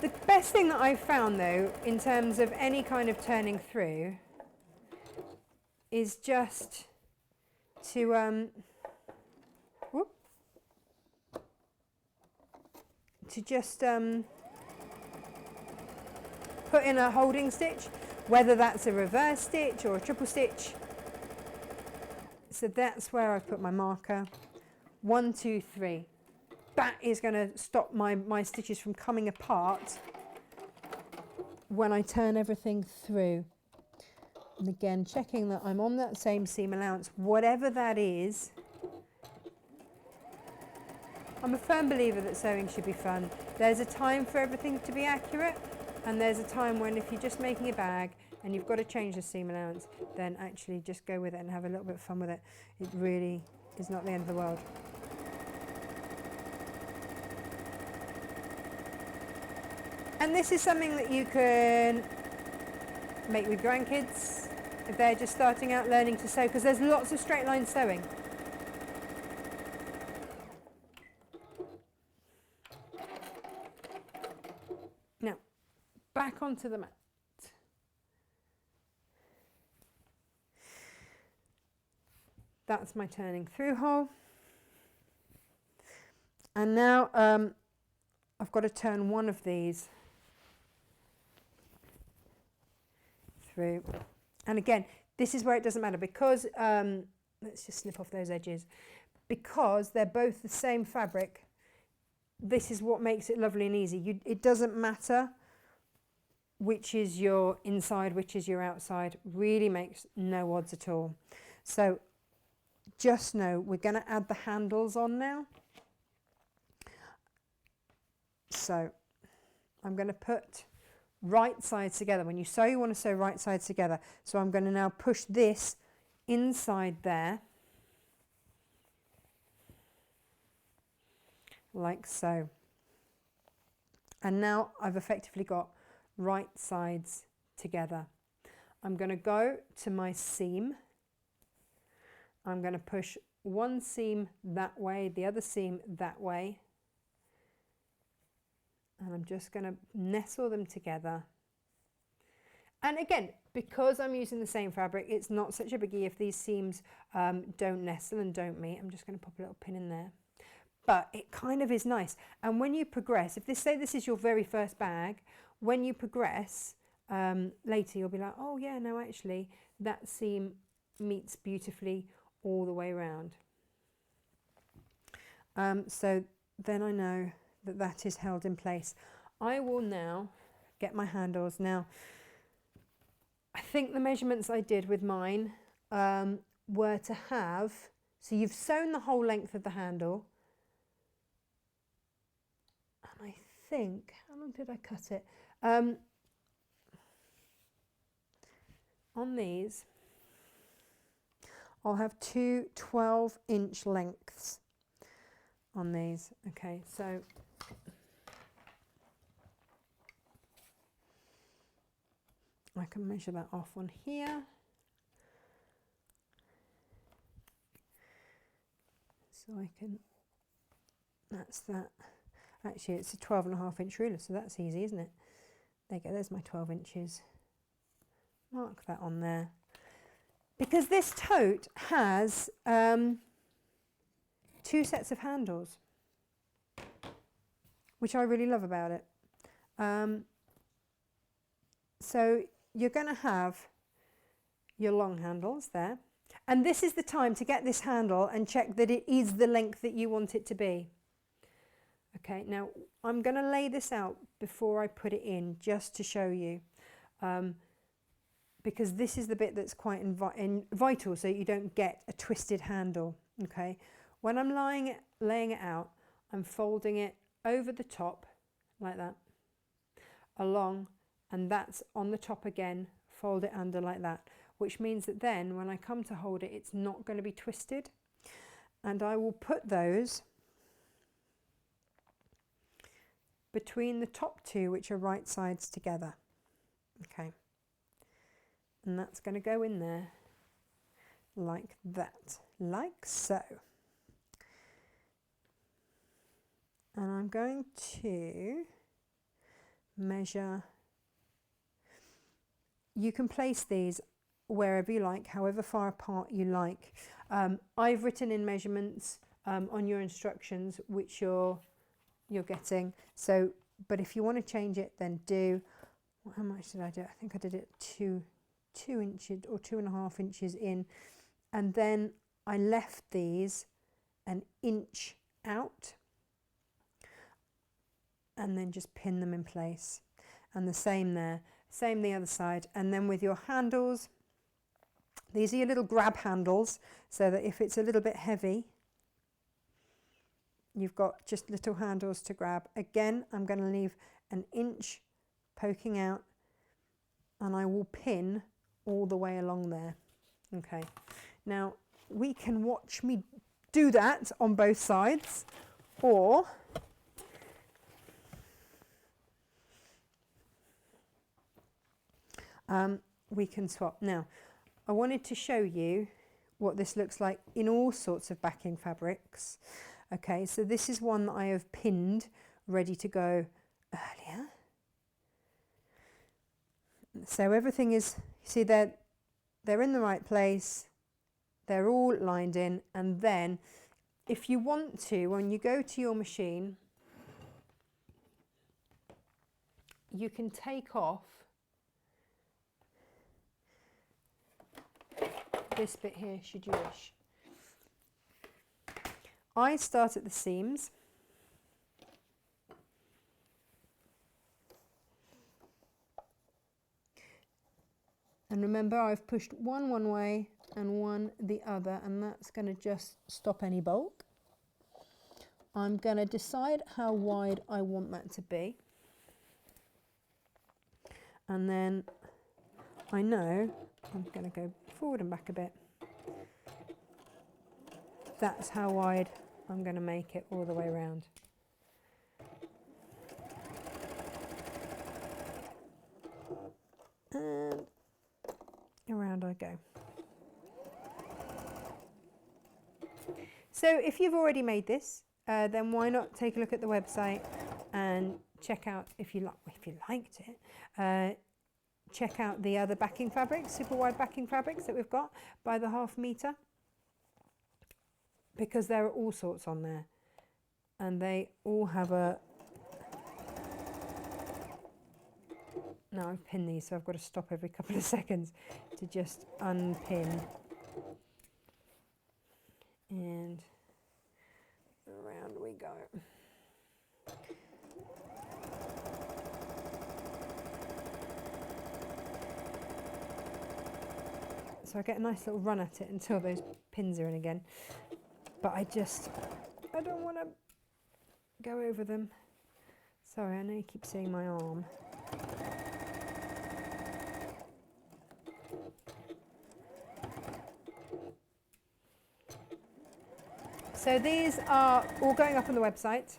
The best thing that I've found though, in terms of any kind of turning through, is just to put in a holding stitch, whether that's a reverse stitch or a triple stitch. So that's where I've put my marker. 1, 2, 3. That is going to stop my stitches from coming apart when I turn everything through. And again, checking that I'm on that same seam allowance, whatever that is. I'm a firm believer that sewing should be fun. There's a time for everything to be accurate, and there's a time when if you're just making a bag and you've got to change the seam allowance, then actually just go with it and have a little bit of fun with it. It really is not the end of the world. And this is something that you can make with grandkids if they're just starting out learning to sew, because there's lots of straight line sewing. Now, back onto the mat. That's my turning through hole. And now I've got to turn one of these through. And again, this is where it doesn't matter because, let's just snip off those edges. Because they're both the same fabric, this is what makes it lovely and easy. It doesn't matter which is your inside, which is your outside, really makes no odds at all. So just know we're going to add the handles on now. So I'm going to put right sides together. When you sew, you want to sew right sides together. So I'm going to now push this inside there, like so. And now I've effectively got right sides together. I'm going to go to my seam. I'm going to push one seam that way, the other seam that way. And I'm just going to nestle them together. And again, because I'm using the same fabric, it's not such a biggie if these seams don't nestle and don't meet. I'm just going to pop a little pin in there. But it kind of is nice. And when you progress, if say this is your very first bag, when you progress later, you'll be like, oh yeah, no, actually, that seam meets beautifully all the way around. So then I know that that is held in place. I will now get my handles. Now, I think the measurements I did with mine were to have, so you've sewn the whole length of the handle. And I think, how long did I cut it? On these, I'll have two 12-inch lengths on these. Okay, so I can measure that off on here. So I can, that's that. Actually, it's a 12.5-inch ruler, so that's easy, isn't it? There you go, there's my 12 inches. Mark that on there. Because this tote has two sets of handles, which I really love about it. So you're going to have your long handles there. And this is the time to get this handle and check that it is the length that you want it to be. Okay, now I'm going to lay this out before I put it in, just to show you, because this is the bit that's quite vital, so you don't get a twisted handle. Okay, when I'm laying it out, I'm folding it over the top like that, along, and that's on the top again, fold it under like that, which means that then when I come to hold it, it's not going to be twisted. And I will put those between the top two, which are right sides together. Okay, and that's going to go in there like that, like so. And I'm going to measure. You can place these wherever you like, however far apart you like. I've written in measurements on your instructions which you're getting. So, but if you want to change it, then do. How much did I do? I think I did it 2 inches or 2.5 inches in, and then I left these an inch out, and then just pin them in place. And the same there, same the other side. And then with your handles, these are your little grab handles, so that if it's a little bit heavy, you've got just little handles to grab. Again, I'm going to leave an inch poking out, and I will pin all the way along there. Okay, now we can watch me do that on both sides, or we can swap. Now, I wanted to show you what this looks like in all sorts of backing fabrics. Okay, so this is one that I have pinned, ready to go earlier. So everything is, see, they're in the right place, they're all lined in, and then if you want to, when you go to your machine, you can take off this bit here, should you wish. I start at the seams, And remember, I've pushed one way and one the other, and that's going to just stop any bulk. I'm going to decide how wide I want that to be. And then I know I'm going to go forward and back a bit. That's how wide I'm going to make it all the way around. And around I go. So if you've already made this, then why not take a look at the website and check out, if you liked it, check out the other backing fabrics, super wide backing fabrics that we've got by the 1/2 metre, because there are all sorts on there, and they all have a... Now I've pinned these, so I've got to stop every couple of seconds to just unpin. And around we go. So I get a nice little run at it until those pins are in again. But I don't want to go over them. Sorry, I know you keep seeing my arm. So these are all going up on the website,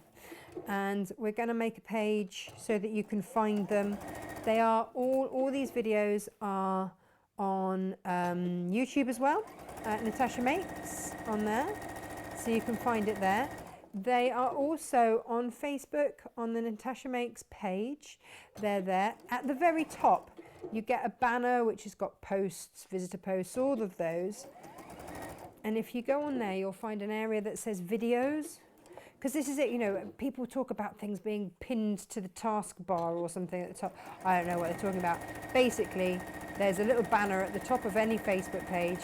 and we're going to make a page so that you can find them. They are all these videos are on YouTube as well. Natasha Makes on there, so you can find it there. They are also on Facebook on the Natasha Makes page. They're there. At the very top, you get a banner which has got posts, visitor posts, all of those. And if you go on there, you'll find an area that says videos. Because this is it, you know, people talk about things being pinned to the taskbar or something at the top. I don't know what they're talking about. Basically, there's a little banner at the top of any Facebook page,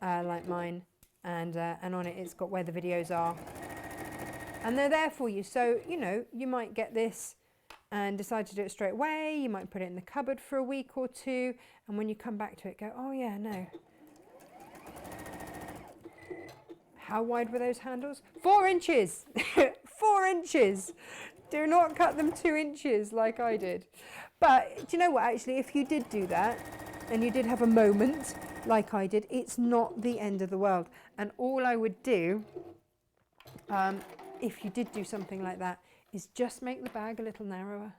like mine, and on it, it's got where the videos are. And they're there for you. So, you know, you might get this and decide to do it straight away. You might put it in the cupboard for a week or two. And when you come back to it, go, oh yeah, no. How wide were those handles? 4 inches! 4 inches! Do not cut them 2 inches like I did. But do you know what, actually, if you did do that, and you did have a moment like I did, it's not the end of the world. And all I would do, if you did do something like that, is just make the bag a little narrower.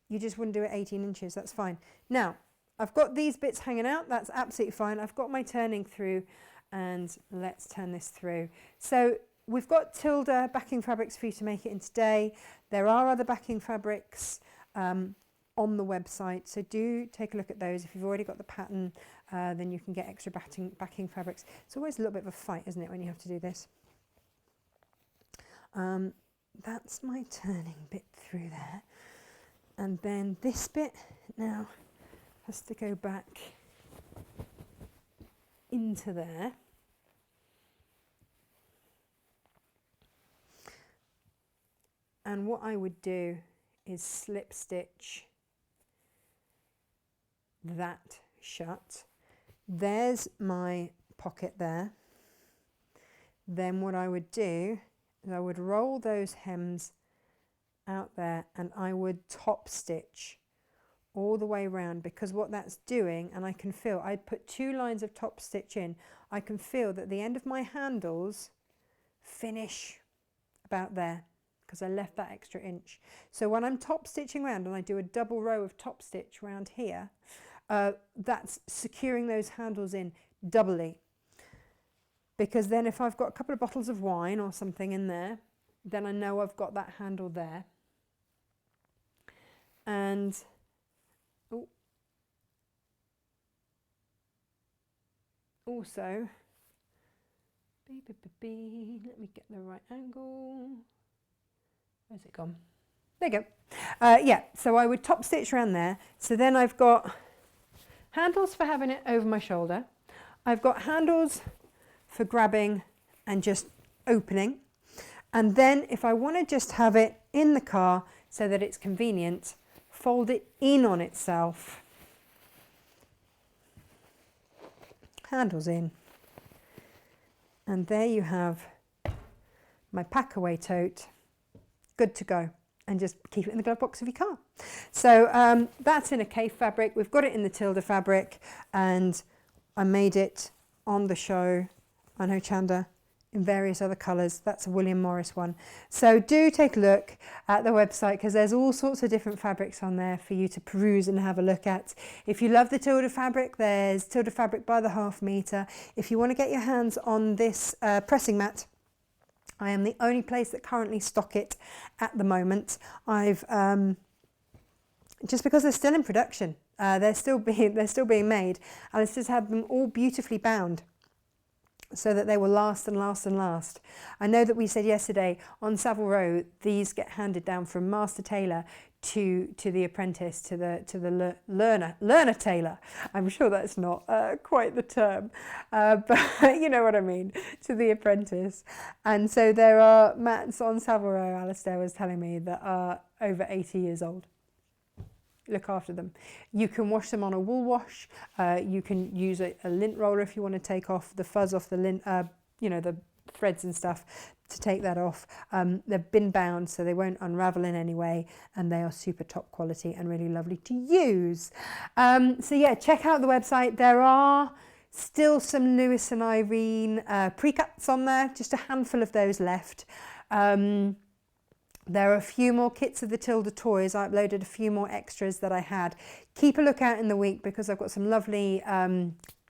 You just wouldn't do it 18 inches, that's fine. Now, I've got these bits hanging out, that's absolutely fine. I've got my turning through, and let's turn this through. So we've got Tilda backing fabrics for you to make it in today. There are other backing fabrics on the website, so do take a look at those. If you've already got the pattern, then you can get extra backing fabrics. It's always a little bit of a fight, isn't it, when you have to do this? That's my turning bit through there. And then this bit now has to go back into there. And what I would do is slip stitch that shut. There's my pocket there. Then what I would do is I would roll those hems out there, and I would top stitch all the way around, because what that's doing, and I can feel, I put 2 lines of top stitch in, I can feel that the end of my handles finish about there, because I left that extra inch. So when I'm top stitching around and I do a double row of top stitch around here, that's securing those handles in doubly. Because then if I've got a couple of bottles of wine or something in there, then I know I've got that handle there. And also, let me get the right angle. Where's it gone? There you go. Yeah, so I would top stitch around there. So then I've got handles for having it over my shoulder. I've got handles for grabbing and just opening. And then if I want to just have it in the car so that it's convenient, fold it in on itself handles in, and there you have my Packaway tote, good to go. And just keep it in the glove box of your car. So that's in a K fabric. We've got it in the Tilda fabric, and I made it on the show, I know Chanda, in various other colours. That's a William Morris one. So do take a look at the website, because there's all sorts of different fabrics on there for you to peruse and have a look at. If you love the Tilda fabric, there's Tilda fabric by the 1/2 metre. If you want to get your hands on this pressing mat, I am the only place that currently stock it at the moment. I've just because they're still in production, they're still being made. Alice just had them all beautifully bound, so that they will last and last and last. I know that we said yesterday on Savile Row, these get handed down from master tailor to the apprentice, to the learner tailor. I'm sure that's not quite the term, but you know what I mean, to the apprentice. And so there are mats on Savile Row, Alistair was telling me, that are over 80 years old. Look after them. You can wash them on a wool wash. You can use a lint roller if you want to take off the fuzz off the lint, you know, the threads and stuff, to take that off. They've been bound, so they won't unravel in any way, and they are super top quality and really lovely to use. So yeah, check out the website. There are still some Lewis and Irene pre-cuts on there, just a handful of those left. There are a few more kits of the Tilda toys. I uploaded a few more extras that I had. Keep a look out in the week, because I've got some lovely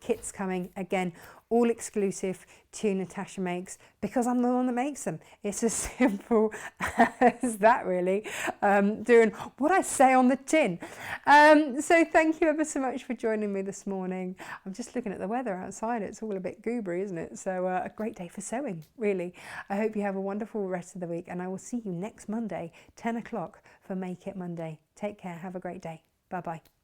kits coming. Again, all exclusive to Natasha Makes, because I'm the one that makes them. It's as simple as that, really. Doing what I say on the tin. So thank you ever so much for joining me this morning. I'm just looking at the weather outside. It's all a bit goobery, isn't it? So a great day for sewing, really. I hope you have a wonderful rest of the week, and I will see you next Monday, 10 o'clock, for Make It Monday. Take care. Have a great day. Bye-bye.